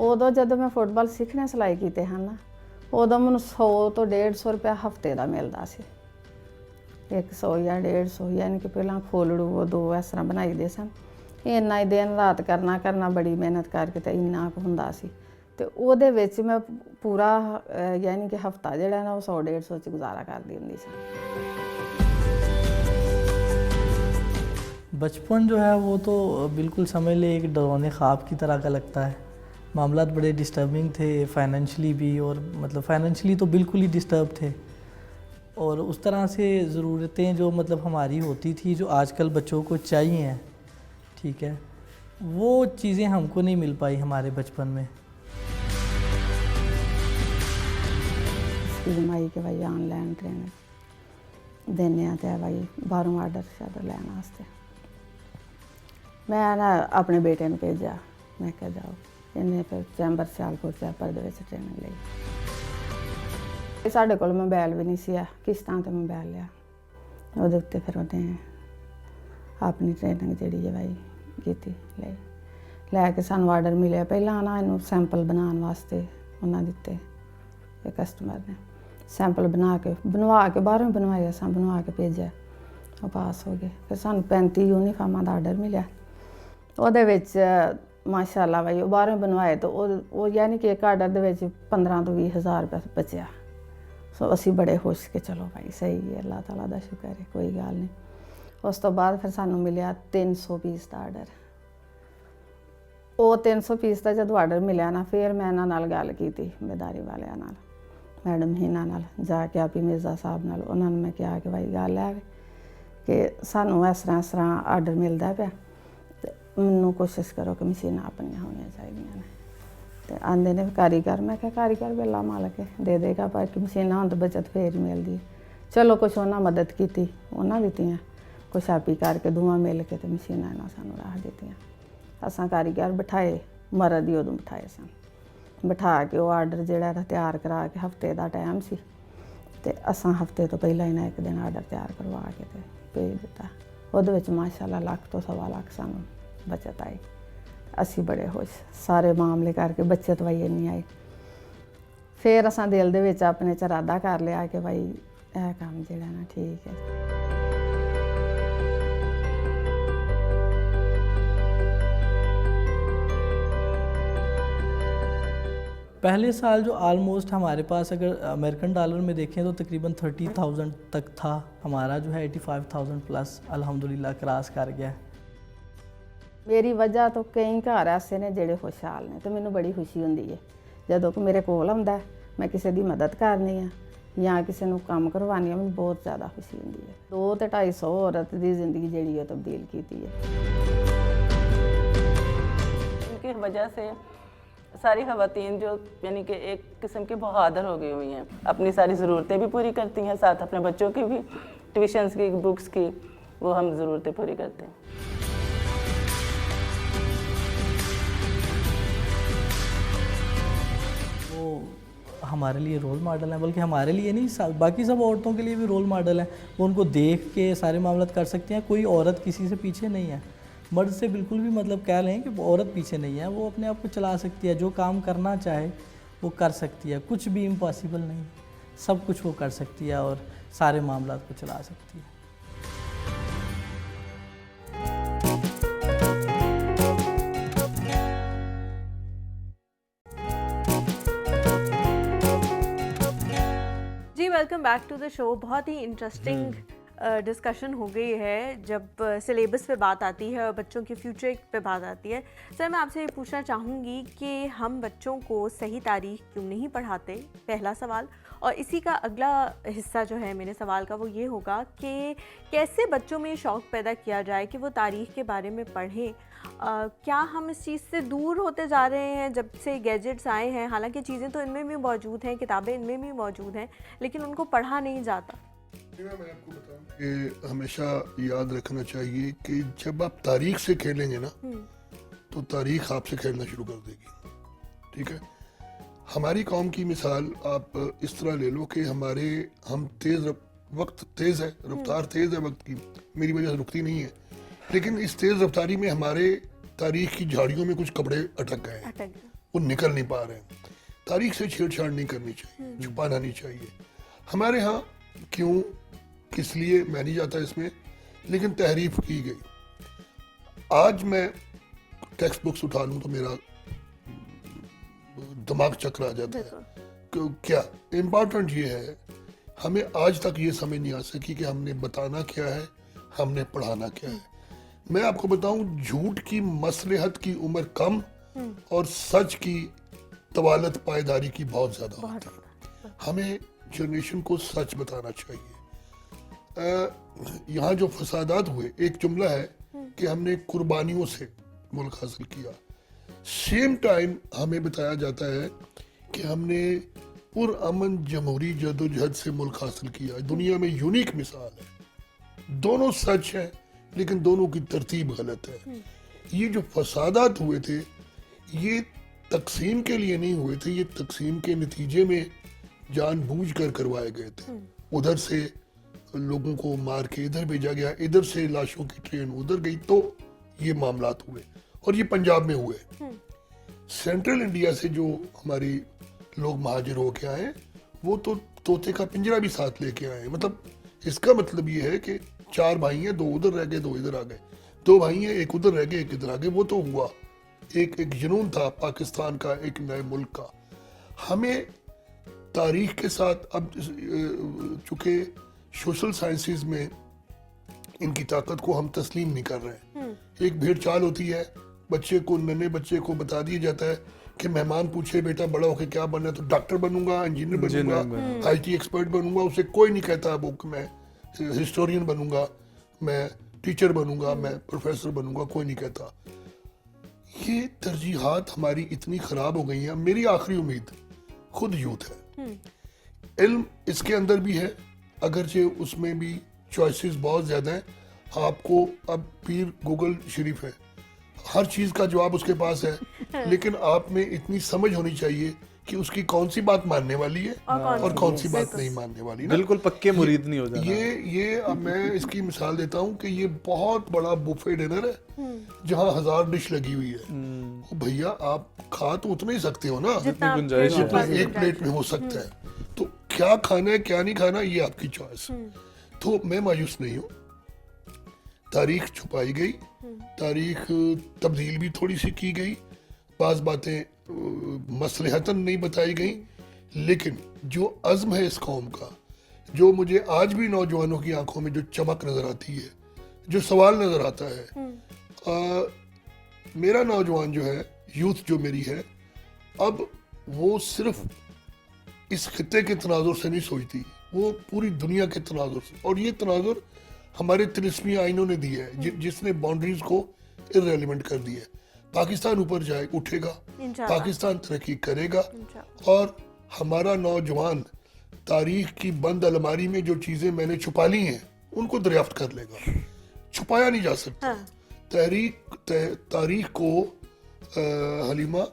उदों जदों मैं फुटबॉल सीखने सिलाई कीते हैं ना, उदों मैनूं 100 तो 150 रुपया हफ्ते का मिलता सी। 100 या 150, यानी कि पहलां खोलड़ू वो 2 इस तरह बनाई दे सन। इन्ना ही दिन रात करना बड़ी मेहनत करके ते इन्ना कुछ हुंदा सी। तो ਉਹਦੇ ਵਿੱਚ मैं पूरा यानी कि हफ्ता ਜਿਹੜਾ ਨਾ ਉਹ 100-150 ਚ ਗੁਜ਼ਾਰਾ ਕਰਦੀ ਹੁੰਦੀ ਸੀ। बचपन जो है वो तो बिल्कुल समझ ले एक डरावने ख्वाब की तरह का लगता है। मामलात बड़े डिस्टर्बिंग थे फाइनेंशियली भी, और मतलब फाइनेंशियली तो बिल्कुल ही डिस्टर्ब थे। और उस तरह से ज़रूरतें जो मतलब हमारी होती थी, जो आजकल बच्चों को चाहिए हैं, ठीक है, वो चीज़ें हमको नहीं मिल पाई हमारे बचपन में। जमाई के भाई ऑनलाइन ट्रेनिंग देने आते हैं भाई, बाहरों आर्डर लैन वास्ते। मैं ना अपने बेटे ने भेजा, मैं क्या जाओ इन्हें फिर चैंबर सियालकोट चैपर दे विच ट्रेनिंग लई। साढ़े कोल मोबाइल भी नहीं सी, किस्तां ते मोबाइल लिया, ਉਹਦੇ ਉੱਤੇ ਫਿਰ ਉਹਨੇ ਆਪਣੀ ਟ੍ਰੇਨਿੰਗ ਜਿਹੜੀ ਹੈ ਭਾਈ ਕੀਤੀ ਲਈ। ਲੈ ਕੇ ਸਾਨੂੰ ਆਰਡਰ ਮਿਲਿਆ। ਪਹਿਲਾਂ ਨਾ ਇਹਨੂੰ ਸੈਂਪਲ ਬਣਾਉਣ ਵਾਸਤੇ ਉਹਨਾਂ ਦਿੱਤੇ ਇਹ ਕਸਟਮਰ ਨੇ। ਸੈਂਪਲ ਬਣਵਾ ਕੇ ਬਾਹਰੋਂ ਬਣਵਾਇਆ ਸਾਂ, ਬਣਵਾ ਕੇ ਭੇਜਿਆ, ਉਹ ਪਾਸ ਹੋ ਗਏ। ਫਿਰ ਸਾਨੂੰ 35 ਯੂਨੀਫਾਰਮਾਂ ਦਾ ਆਰਡਰ ਮਿਲਿਆ। ਉਹਦੇ ਵਿੱਚ ਮਾਸ਼ਾਅੱਲਾ ਭਾਈ ਉਹ ਬਾਹਰੋਂ ਬਣਵਾਏ ਤਾਂ ਉਹ ਯਾਨੀ ਕਿ ਇੱਕ ਆਰਡਰ ਦੇ ਵਿੱਚ 15 ਤੋਂ 20 ਹਜ਼ਾਰ ਰੁਪਏ ਬਚਿਆ। ਸੋ ਅਸੀਂ ਬੜੇ ਖੁਸ਼ ਕਿ ਚਲੋ ਭਾਈ ਸਹੀ ਹੈ, ਅੱਲਾਹ ਤਾਲਾ ਦਾ ਸ਼ੁਕਰ ਹੈ, ਕੋਈ ਗੱਲ ਨਹੀਂ। ਉਸ ਤੋਂ ਬਾਅਦ ਫਿਰ ਸਾਨੂੰ ਮਿਲਿਆ 300 ਪੀਸ ਦਾ ਆਰਡਰ। ਉਹ 300 ਪੀਸ ਦਾ ਜਦੋਂ ਆਰਡਰ ਮਿਲਿਆ ਨਾ, ਫਿਰ ਮੈਂ ਇਹਨਾਂ ਨਾਲ ਗੱਲ ਕੀਤੀ, ਬੇਦਾਰੀ ਵਾਲਿਆਂ ਨਾਲ, ਮੈਡਮ ਹੀਨਾ ਨਾਲ, ਜਾ ਕੇ ਆਪੀ ਮਿਰਜ਼ਾ ਸਾਹਿਬ ਨਾਲ। ਉਹਨਾਂ ਨੂੰ ਮੈਂ ਕਿਹਾ ਕਿ ਭਾਈ ਗੱਲ ਹੈ ਕਿ ਸਾਨੂੰ ਇਸ ਤਰ੍ਹਾਂ ਆਰਡਰ ਮਿਲਦਾ ਪਿਆ, ਤੇ ਮੈਨੂੰ ਕੋਸ਼ਿਸ਼ ਕਰੋ ਕਿ ਮਸ਼ੀਨਾਂ ਆਪਣੀਆਂ ਹੋਣੀਆਂ ਚਾਹੀਦੀਆਂ ਨੇ। ਤੇ ਆਂਦੇ ਨੇ ਕਾਰੀਗਰ, ਮੈਂ ਕਿਹਾ ਕਾਰੀਗਰ ਵੇਲਾ ਮਾਲਕ ਦੇ ਦੇਗਾ, ਪਰ ਕਿ ਮਸ਼ੀਨਾਂ ਹੁਣ ਤਾਂ ਬਚਤ ਫੇਰ ਹੀ ਮਿਲਦੀ ਹੈ। ਚਲੋ ਕੁਛ ਉਹਨਾਂ ਮਦਦ ਕੀਤੀ, ਉਹਨਾਂ ਦਿੱਤੀਆਂ, ਕੁਛ ਆਪੀ ਕਰਕੇ ਦੋਵਾਂ ਮਿਲ ਕੇ ਤੇ ਮਸ਼ੀਨਾਂ ਨਾਲ ਸਾਨੂੰ ਰਾਹ ਦਿੱਤੀਆਂ। ਅਸਾਂ ਕਾਰੀਗਰ ਬਿਠਾਏ, ਮਰਦ ਹੀ ਉਦੋਂ ਬਿਠਾਏ ਸਨ, ਬਿਠਾ ਕੇ ਉਹ ਆਰਡਰ ਜਿਹੜਾ ਇਹਦਾ ਤਿਆਰ ਕਰਾ ਕੇ, ਹਫਤੇ ਦਾ ਟਾਈਮ ਸੀ, ਤੇ ਅਸਾਂ ਹਫਤੇ ਤੋਂ ਪਹਿਲਾਂ ਇਹਨਾਂ ਇੱਕ ਦਿਨ ਆਰਡਰ ਤਿਆਰ ਕਰਵਾ ਕੇ ਤੇ ਭੇਜ ਦਿੱਤਾ। ਉਹਦੇ ਵਿੱਚ ਮਾਸ਼ਾਅੱਲਾ ਲੱਖ ਤੋਂ ਸਵਾ ਲੱਖ ਸਾਨੂੰ ਬਚਤ ਆਈ। ਅਸੀਂ ਬੜੇ ਖੁਸ਼, ਸਾਰੇ ਮਾਮਲੇ ਕਰਕੇ ਬੱਚਤ ਵਈ ਇੰਨੀ ਆਈ। ਫਿਰ ਅਸਾਂ ਦਿਲ ਦੇ ਵਿੱਚ ਆਪਣੇ ਚ ਇਰਾਦਾ ਕਰ ਲਿਆ ਕਿ ਭਾਈ ਇਹ ਕੰਮ ਜਿਹੜਾ ਨਾ ਠੀਕ ਹੈ। पहले साल जो आलमोस्ट हमारे पास अगर अमेरिकन डॉलर में देखें तो तकरीबन 30,000 तक था, हमारा जो है 85,000 प्लस अल्हम्दुलिल्लाह क्रॉस कर गया। ਮੇਰੀ ਵਜ੍ਹਾ ਤੋਂ ਕਈ ਘਰ ਐਸੇ ਨੇ ਜਿਹੜੇ ਖੁਸ਼ਹਾਲ ਨੇ, ਤੇ ਮੈਨੂੰ ਬੜੀ ਖੁਸ਼ੀ ਹੁੰਦੀ ਹੈ ਜਦੋਂ ਕਿ ਮੇਰੇ ਕੋਲ ਆਉਂਦਾ, ਮੈਂ ਕਿਸੇ ਦੀ ਮਦਦ ਕਰਨੀ ਆ ਜਾਂ ਕਿਸੇ ਨੂੰ ਕੰਮ ਕਰਵਾਉਣੀ ਆ, ਮੈਨੂੰ ਬਹੁਤ ਜ਼ਿਆਦਾ ਖੁਸ਼ੀ ਹੁੰਦੀ ਹੈ। 2 ਤੇ 250 ਔਰਤ ਦੀ ਜ਼ਿੰਦਗੀ ਜਿਹੜੀ ਉਹ ਤਬਦੀਲ ਕੀਤੀ ਹੈ। इनकी वजह से सारी ख़वातीन जो यानी कि एक किस्म की बहादुर हो गई हुई हैं, अपनी सारी ज़रूरतें भी पूरी करती हैं, साथ अपने बच्चों की भी ट्यूशन्स की, बुक्स की, वो हम ज़रूरतें पूरी करते हैं। वो हमारे लिए रोल मॉडल हैं, बल्कि हमारे लिए नहीं, बाकी सब औरतों के लिए भी रोल मॉडल हैं। वो उनको देख के सारे मामला कर सकते हैं। कोई औरत किसी से पीछे नहीं है, मर्द से बिल्कुल भी मतलब कह लें कि औरत पीछे नहीं है, वो अपने आप को चला सकती है, जो काम करना चाहे वो कर सकती है, कुछ भी इम्पॉसिबल नहीं, सब कुछ वो कर सकती है और सारे मामला को चला सकती है। जी welcome back to the show. बहुत ही इंटरेस्टिंग डिस्कशन हो गई है जब सिलेबस पे बात आती है और बच्चों के फ्यूचर पे बात आती है। सर मैं आपसे ये पूछना चाहूँगी कि हम बच्चों को सही तारीख क्यों नहीं पढ़ाते, पहला सवाल। और इसी का अगला हिस्सा जो है मेरे सवाल का वो ये होगा कि कैसे बच्चों में शौक़ पैदा किया जाए कि वो तारीख़ के बारे में पढ़ें। क्या हम इस चीज़ से दूर होते जा रहे हैं जब से गैजेट्स आए हैं? हालांकि चीज़ें तो इनमें भी मौजूद हैं, किताबें इनमें भी मौजूद हैं, लेकिन उनको पढ़ा नहीं जाता। मैं आपको बताऊं कि हमेशा याद रखना चाहिए कि जब आप तारीख से खेलेंगे ना तो तारीख आपसे खेलना शुरू कर देगी। ठीक है, हमारी कौम की मिसाल आप इस तरह ले लो कि हम वक्त तेज़ है, रफ्तार तेज़ है वक्त की, मेरी वजह से रुकती नहीं है, लेकिन इस तेज़ रफ्तारी में हमारे तारीख की झाड़ियों में कुछ कपड़े अटक गए हैं, वो निकल नहीं पा रहे हैं। तारीख से छेड़छाड़ नहीं करनी चाहिए, छुपाना नहीं चाहिए। हमारे यहाँ क्यों किस लिए मैं नहीं जाता इसमें, लेकिन तहरीफ की गई। आज मैं टेक्स्ट बुक्स उठा लूँ तो मेरा दिमाग चक्कर आ जाता है। क्या इम्पोर्टेंट ये है, हमें आज तक ये समझ नहीं आ सकी कि हमने बताना क्या है, हमने पढ़ाना क्या है। मैं आपको बताऊं, झूठ की मसलहत की उम्र कम और सच की तवालत पायदारी की बहुत ज़्यादा होती है। हमें जनरेशन को सच बताना चाहिए। यहाँ जो फसादात हुए, एक जुमला है कि हमने कुर्बानियों से मुल्क हासिल किया, सेम टाइम हमें बताया जाता है कि हमने पुरअमन जमहूरी जदोजहद से मुल्क हासिल किया। दुनिया में यूनिक मिसाल है, दोनों सच है लेकिन दोनों की तरतीब गलत है। ये जो फसादात हुए थे ये तकसीम के लिए नहीं हुए थे, ये तकसीम के नतीजे में जानबूझकर करवाए गए थे। उधर से लोगों को मार के इधर भेजा गया, इधर से लाशों की ट्रेन उधर गई, तो ये मामलात हुए और ये पंजाब में हुए। सेंट्रल इंडिया से जो हमारी लोग महाजिर होके आए वो तो तोते का पिंजरा भी साथ लेके आए। मतलब इसका मतलब ये है कि 4 भाई हैं, 2 उधर रह गए 2 इधर आ गए, 2 भाई हैं 1 उधर रह गए 1 इधर आ गए। वो तो हुआ, एक जुनून था पाकिस्तान का, एक नए मुल्क का। हमें तारीख के साथ अब चूँकि सोशल साइंसेज में इनकी ताकत को हम तस्लीम नहीं कर रहे हैं। एक भेड़ चाल होती है, बच्चे को, नन्हे बच्चे को बता दिया जाता है कि मेहमान पूछे बेटा बड़ा होके क्या बनना है, तो डॉक्टर बनूंगा, इंजीनियर बनूंगा, IT एक्सपर्ट बनूंगा, उसे कोई नहीं कहता वो कि मैं हिस्टोरियन बनूंगा, मैं टीचर बनूंगा, मैं प्रोफेसर बनूंगा, कोई नहीं कहता। ये तरजीहात हमारी इतनी ख़राब हो गई हैं। मेरी आखिरी उम्मीद खुद यूथ है। इल्म इसके अंदर भी है, अगरचे उसमें भी चॉइसेस बहुत ज़्यादा हैं। आपको अब पीर गूगल शरीफ है, हर चीज़ का जवाब उसके पास है, लेकिन आप में इतनी समझ होनी चाहिए कि उसकी कौन सी बात मानने वाली है और कौन सी बात नहीं मानने वाली। बिल्कुल पक्के मुरीद नहीं हो जाना। ये अब मैं इसकी मिसाल देता हूँ कि ये बहुत बड़ा बुफे डिनर है जहाँ 1000 डिश लगी हुई है। भैया आप खा तो उतना ही सकते हो ना जितनी गुंजाइश है, जितना एक प्लेट में हो सकता है। तो क्या खाना है क्या नहीं खाना ये आपकी चॉइस। तो मैं मायूस नहीं हूँ। तारीख छुपाई गई, तारीख तब्दील भी थोड़ी सी की गई, बाज़ बातें मसलहतन नहीं बताई गई, लेकिन जो अज़्म है इस कौम का, जो मुझे आज भी नौजवानों की आंखों में जो चमक नज़र आती है, जो सवाल नज़र आता है, मेरा नौजवान जो है, यूथ जो मेरी है, अब वो सिर्फ इस खित्ते के तनाजुर से नहीं सोचती, वो पूरी दुनिया के तनाजुर से। और ये तनाजुर हमारे 30वीं आइनों ने दी है, जिसने बाउंड्रीज को इररेलेवेंट कर दिया है। पाकिस्तान ऊपर जाए उठेगा, पाकिस्तान तरक्की करेगा, और हमारा नौजवान तारीख की बंद अलमारी में जो चीज़ें मैंने छुपा ली हैं उनको दरियाफ्त कर लेगा। छुपाया नहीं जा सकता। तारीख को हलीमा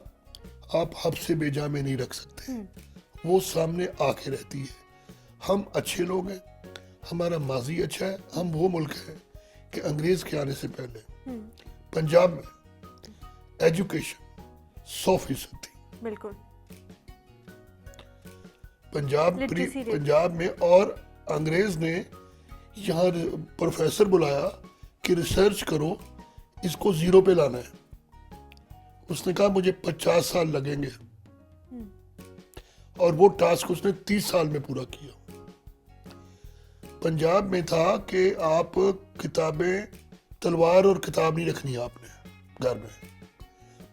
आप हब से बेजा में नहीं रख सकते, वो सामने आके रहती है। हम अच्छे लोग हैं, हमारा माजी अच्छा है। हम वो मुल्क है कि अंग्रेज के आने से पहले पंजाब में एजुकेशन 100% थी। बिल्कुल पंजाब में, और अंग्रेज ने यहाँ प्रोफेसर बुलाया कि रिसर्च करो, इसको 0 पे लाना है। उसने कहा मुझे 50 साल लगेंगे, और वो टास्क उसने 30 साल में पूरा किया। पंजाब में था कि आप किताबें, तलवार और किताब नहीं रखनी आपने घर में,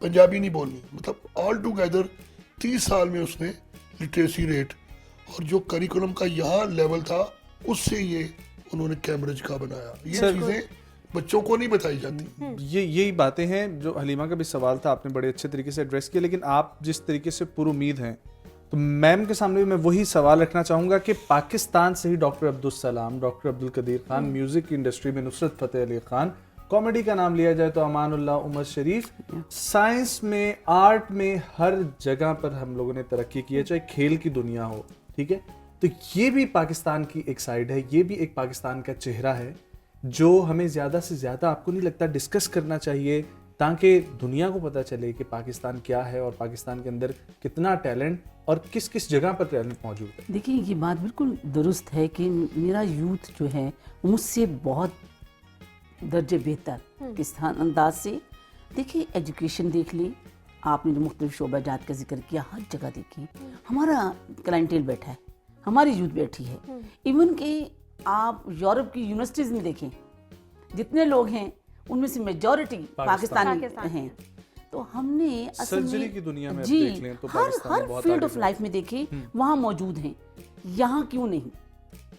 पंजाबी नहीं बोलनी, मतलब ऑल टुगेदर 30 साल में उसने लिटरेसी रेट और जो करिकुलम का यहाँ लेवल था उससे ये उन्होंने कैम्ब्रिज का बनाया। ये चीज़ें बच्चों को नहीं बताई जाती। यही बातें हैं जो हलीमा का भी सवाल था, आपने बड़े अच्छे तरीके से एड्रेस किया। लेकिन आप जिस तरीके से पुरुमीद हैं, तो मैम के सामने भी मैं वही सवाल रखना चाहूँगा कि पाकिस्तान से ही doctor Abdul Salam, doctor Abdul Qadeer Khan, music की इंडस्ट्री में नुसरत फ़तेह अली खान, कॉमेडी का नाम लिया जाए तो अमानुल्लाह उमर शरीफ, साइंस में, आर्ट में, हर जगह पर हम लोगों ने तरक्की की है, चाहे खेल की दुनिया हो, ठीक है। तो ये भी पाकिस्तान की एक साइड है, ये भी एक पाकिस्तान का चेहरा है जो हमें ज़्यादा से ज़्यादा, आपको नहीं लगता, डिस्कस करना चाहिए ताकि दुनिया को पता चले कि पाकिस्तान क्या है और पाकिस्तान के अंदर कितना टैलेंट और किस किस जगह पर टैलेंट मौजूद है। देखिए ये बात बिल्कुल दुरुस्त है कि मेरा यूथ जो है मुझसे बहुत दर्जे बेहतर किस अंदाज से। देखिए एजुकेशन देख ली आपने, जो मुख्तलिफ शोबा जात का जिक्र किया, हर जगह देखिए हमारा क्लाइंटेल बैठा है, हमारी यूथ बैठी है। इवन कि आप यूरोप की यूनिवर्सिटीज़ में देखें, जितने लोग हैं उनमें से मेजॉरिटी पाकिस्तानी हैं। तो हमने असल सर्जरी में की दुनिया में जी देख लें तो हर फील्ड ऑफ लाइफ में देखें वहाँ मौजूद हैं, यहाँ क्यों नहीं?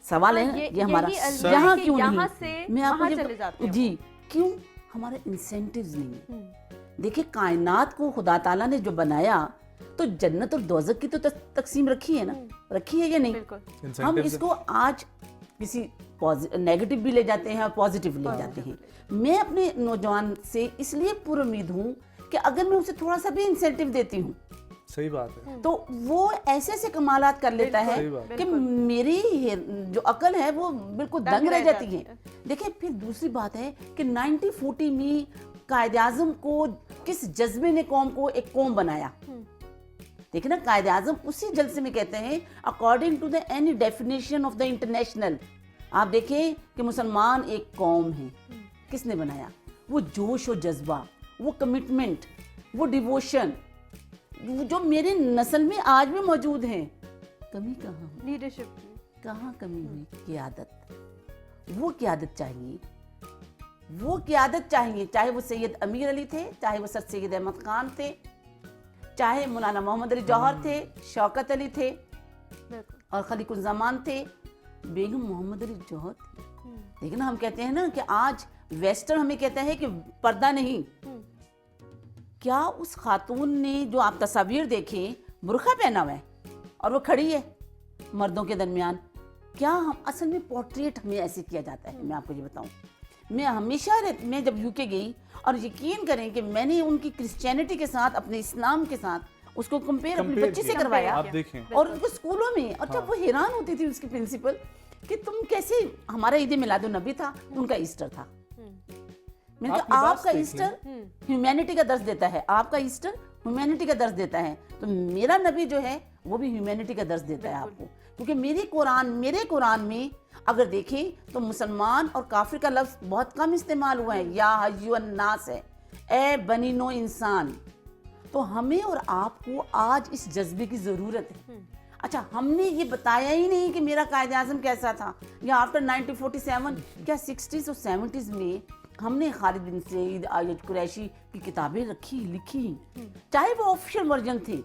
सवाल है ये हमारा, यहाँ क्यों नहीं? मैं आपको जी क्यों हमारे इंसेंटिव्स नहीं है। देखिए कायनात को खुदा ताला ने जो बनाया तो जन्नत और दोज़ख की तो तकसीम रखी है ना, रखी है या नहीं? हम इसको आज किसी नेगेटिव भी ले जाते हैं और पॉजिटिव ले जाते हैं। मैं अपने नौजवान से इसलिए पुरुमीद हूँ कि अगर मैं उसे थोड़ा सा भी इंसेंटिव देती हूँ, सही बात है, तो वो ऐसे ऐसे कमालात कर लेता है कि मेरी जो अकल है वो बिल्कुल दंग रह जाती है। देखिए फिर दूसरी बात है कि 1940 में कायदे आज़म को किस जज्बे ने कौम को एक कौम बनाया। देखिए ना, कायदे आज़म उसी जलसे में कहते हैं according to the any definition of the international. आप देखें कि मुसलमान एक कौम है, किसने बनाया? वो जोश और जज्बा, वो कमिटमेंट, वो डिवोशन जो मेरे नस्ल में आज भी मौजूद हैं। कमी कहाँ? लीडरशिप की कहाँ कमी हुई? क़यादत, वो क़यादत चाहिए وہ قیادت چاہیے, چاہے وہ سید امیر علی تھے, چاہے وہ سر سید احمد خان تھے, چاہے مولانا محمد علی جوہر تھے, شوکت علی تھے اور خلیق الزمان تھے, بیگم محمد علی جوہر تھے. لیکن ہم کہتے ہیں نا کہ آج ویسٹرن ہمیں کہتا ہے کہ پردہ نہیں. کیا اس خاتون نے, جو آپ تصاویر دیکھیں, برقع پہنا ہوا ہے اور وہ کھڑی ہے مردوں کے درمیان, کیا ہم اصل میں پورٹریٹ ہمیں ایسے کیا جاتا ہے؟ میں آپ کو یہ بتاؤں, میں ہمیشہ میں جب یو کے گئی, اور یقین کریں کہ میں نے ان کی کرسچینٹی کے ساتھ, اپنے اسلام کے ساتھ اس کو کمپیئر اپنی بچی سے کروایا, اور ان کو اسکولوں میں, اور جب وہ حیران ہوتی تھی اس کی پرنسپل کہ تم کیسے, ہمارا عید میلاد النبی تھا, ان کا ایسٹر تھا. میں نے کہا آپ کا ایسٹر ہیومینٹی کا درس دیتا ہے, آپ کا ایسٹر ہیومینٹی کا درس دیتا ہے, تو میرا نبی جو ہے وہ بھی ہیومینٹی کا درس دیتا ہے آپ کو. کیونکہ میرے قرآن میں اگر دیکھیں تو مسلمان اور کافر کا لفظ بہت کم استعمال ہوا ہے, یا ایھا الناس ہے, اے بنی نو انسان. تو ہمیں اور آپ کو آج اس جذبے کی ضرورت ہے. اچھا, ہم نے یہ بتایا ہی نہیں کہ میرا قائد اعظم کیسا تھا, یا آفٹر 1947 کیا 60s اور 70s میں ہم نے خالد بن سعید, آیت قریشی کی کتابیں لکھی, چاہے وہ آفیشیل ورژن تھے,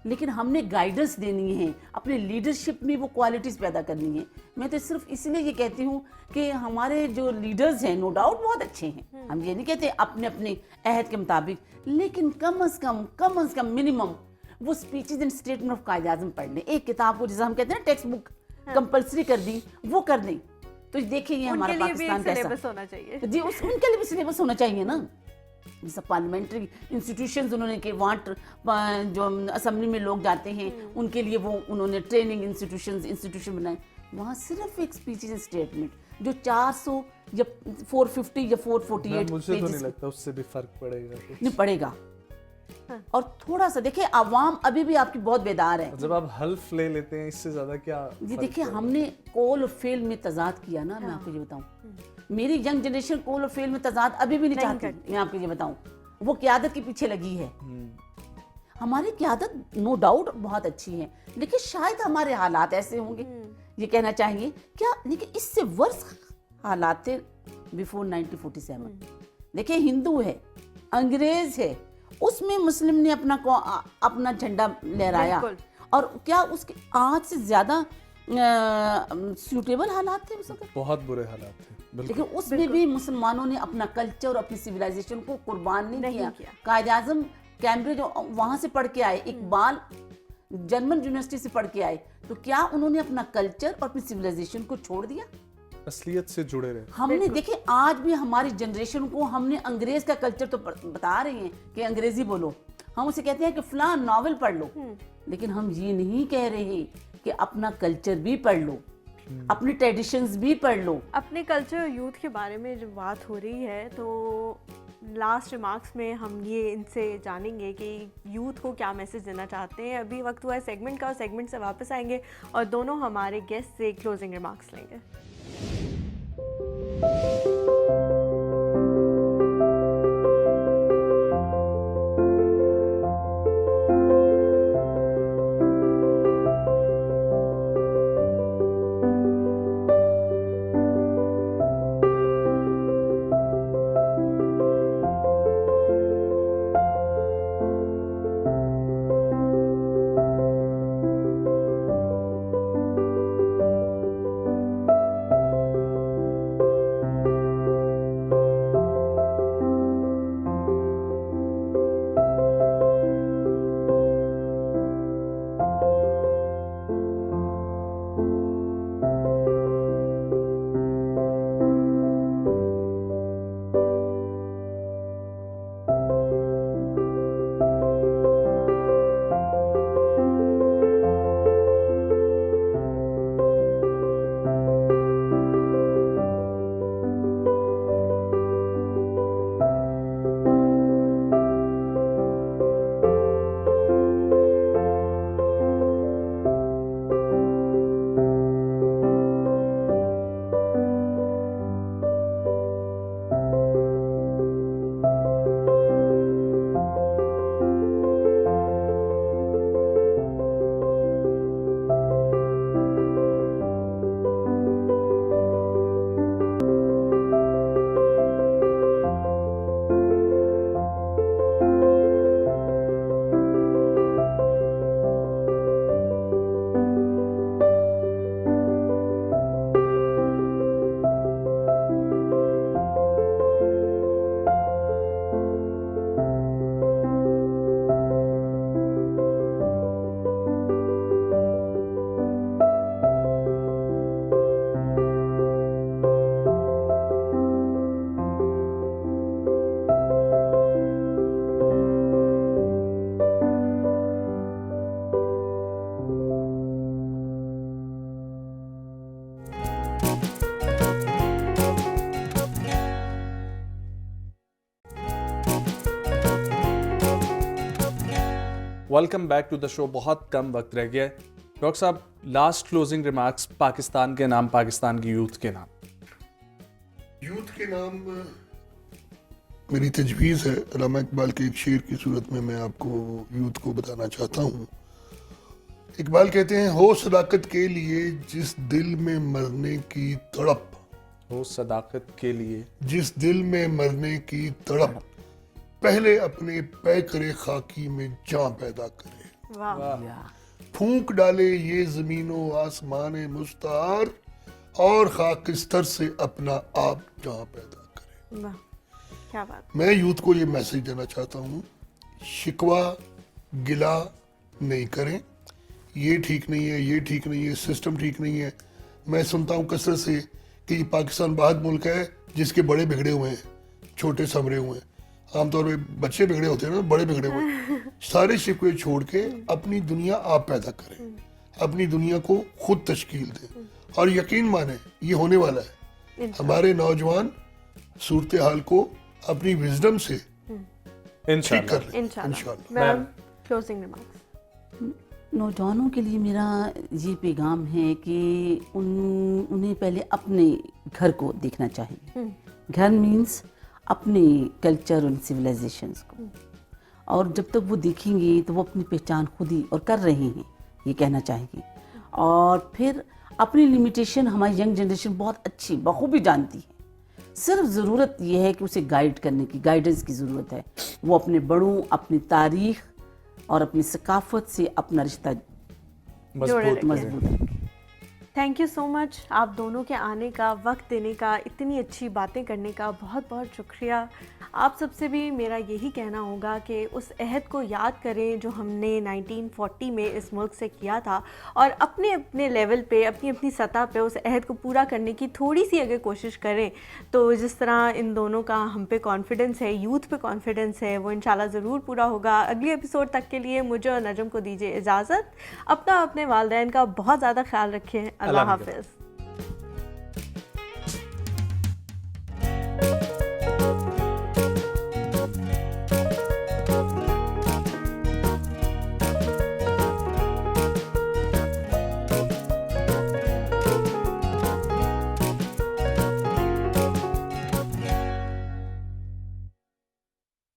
لیکن ہم نے گائیڈنس دینی ہے, اپنے لیڈرشپ میں وہ کوالٹیز پیدا کرنی ہے. میں تو صرف اس لیے یہ کہتی ہوں کہ ہمارے جو لیڈرز ہیں نو ڈاؤٹ بہت اچھے ہیں, ہم یہ نہیں کہتے اپنے اپنے عہد کے مطابق, لیکن کم از کم منیمم وہ speeches and statement of Quaid Azam پڑھ لیں. ایک کتاب کو جیسے ہم کہتے ہیں نا ٹیکسٹ بک کمپلسری کر دی, وہ کر دیں, تو دیکھیں یہ ہمارا پاکستان کیسا ہونا چاہیے. جی, اس ان کے لیے بھی سلیبس ہونا چاہیے نا. جیسا پارلیمنٹری انسٹیٹیوشنز انہوں نے کہ وہاں جو اسمبلی میں لوگ جاتے ہیں ان کے لیے وہ انہوں نے ٹریننگ انسٹیٹیوشن بنائے. وہاں صرف ایک اسپیچز اینڈ اسٹیٹمنٹ جو 400 یا 450 یا 448 مجھے تو نہیں لگتا اس سے بھی فرق پڑے گا. نہیں پڑے گا. اور تھوڑا سا دیکھیں, عوام ابھی بھی آپ کی بہت بیدار ہے. جب آپ حلف لے لیتے ہیں اس سے زیادہ کیا. جی دیکھیں, ہم نے قول اور فعل میں تضاد کیا نا. میں آپ کو یہ بتاؤں, میری ینگ جنریشن قول اور فعل میں تضاد ابھی بھی نہیں چاہتی. میں آپ کو یہ بتاؤں, وہ قیادت کے پیچھے لگی ہے. ہماری قیادت نو ڈاؤٹ بہت اچھی ہے, لیکن شاید ہمارے حالات ایسے ہوں گے, یہ کہنا چاہیے کیا, لیکن اس سے ورس حالات تھے بیفور 1947. دیکھیں, ہندو ہے, انگریز ہے, اس میں مسلم نے اپنا جھنڈا لہرایا, اور کیا اس کے آج سے زیادہ سیوٹیبل حالات تھے اس وقت؟ بہت برے حالات تھے. لیکن اس میں بھی مسلمانوں نے اپنا کلچر اور اپنی سویلائزیشن کو قربان نہیں کیا. قائد اعظم کیمبرج وہاں سے پڑھ کے آئے, اقبال جرمن یونیورسٹی سے پڑھ کے آئے, تو کیا انہوں نے اپنا کلچر اور اپنی سویلائزیشن کو چھوڑ دیا؟ اصلیت سے جڑے رہے. ہم نے دیکھیں, آج بھی ہماری جنریشن کو ہم نے انگریز کا کلچر تو بتا رہے ہیں کہ انگریزی بولو, ہم اسے کہتے ہیں کہ فلاں ناول پڑھ لو, لیکن ہم یہ نہیں کہہ رہے کہ اپنا کلچر بھی پڑھ لو, اپنی ٹریڈیشنز بھی پڑھ لو. اپنے کلچر یوتھ کے بارے میں جب بات ہو رہی ہے تو لاسٹ ریمارکس میں ہم یہ ان سے جانیں گے کہ یوتھ کو کیا میسج دینا چاہتے ہیں. ابھی وقت ہوا ہے سیگمنٹ کا, اور سیگمنٹ سے واپس آئیں گے اور دونوں ہمارے گیسٹ سے کلوزنگ ریمارکس لیں گے. Welcome back to the show. बहुत कम वक्त रह गया है. डॉक्टर साहब, लास्ट क्लोजिंग रिमार्क्स पाकिस्तान के नाम, पाकिस्तान की यूथ के नाम. यूथ के नाम मेरी तजवीज़ है अल्लामा इकबाल के एक शेर की सूरत में मैं आपको यूथ को बताना चाहता हूँ. इकबाल कहते हैं, हो सदाकत के लिए जिस दिल में मरने की तड़प, हो सदाकत के लिए जिस दिल में मरने की तड़प, पहले अपने पै करे खाकी में जान पैदा करे. फूंक डाले ये ज़मीनो आसमान मुस्तार और खाकिस्तर से अपना आप जहाँ पैदा करे. वाह, क्या बात. मैं यूथ को ये मैसेज देना चाहता हूँ, शिकवा गिला नहीं करें. ये ठीक नहीं है, ये ठीक नहीं है, सिस्टम ठीक नहीं है. मैं सुनता हूँ कसरत से कि पाकिस्तान बहुत मुल्क है जिसके बड़े बिगड़े हुए हैं, छोटे संवरे हुए हैं. आमतौर पे बच्चे बिगड़े होते हैं ना, बड़े बिगड़े हुए. सारे शिकवे छोड़ के अपनी दुनिया आप पैदा करें, अपनी दुनिया को खुद तश्कील दें और यकीन माने ये होने वाला है. हमारे नौजवान सूरत हाल को अपनी विजडम से ठीक कर लें इंशाल्लाह. Ma'am, closing remarks. नौजवानों के लिए मेरा ये पैगाम है कि उन्हें पहले अपने घर को देखना चाहिए. घर मीन्स अपने कल्चर और सिविलाइजेशंस को, और जब तक वो देखेंगे तो वो अपनी पहचान खुद ही और कर रहे हैं ये कहना चाहेंगे. और फिर अपनी लिमिटेशन हमारी यंग जनरेशन बहुत अच्छी बखूबी जानती है. सिर्फ ज़रूरत ये है कि उसे गाइड करने की, गाइडेंस की ज़रूरत है. वो अपने बड़ों, अपनी तारीख़ और अपनी सकाफत से अपना रिश्ता मजबूत रखें. Thank you so much. आप दोनों के आने का, वक्त देने का, इतनी अच्छी बातें करने का बहुत बहुत शुक्रिया. आप सबसे भी मेरा यही कहना होगा कि उस अहद को याद करें जो हमने 1940 में इस मुल्क से किया था, और अपने अपने लेवल पे, अपनी अपनी सतह पे उस अहद को पूरा करने की थोड़ी सी अगर कोशिश करें तो जिस तरह इन दोनों का हम पे कॉन्फिडेंस है, यूथ पे कॉन्फिडेंस है, वो इंशाल्लाह ज़रूर पूरा होगा. अगले एपिसोड तक के लिए मुझे और नजम को दीजिए इजाज़त. अपना, अपने वालिदैन का बहुत ज़्यादा ख्याल रखें. अल्लाह हाफ़िज़.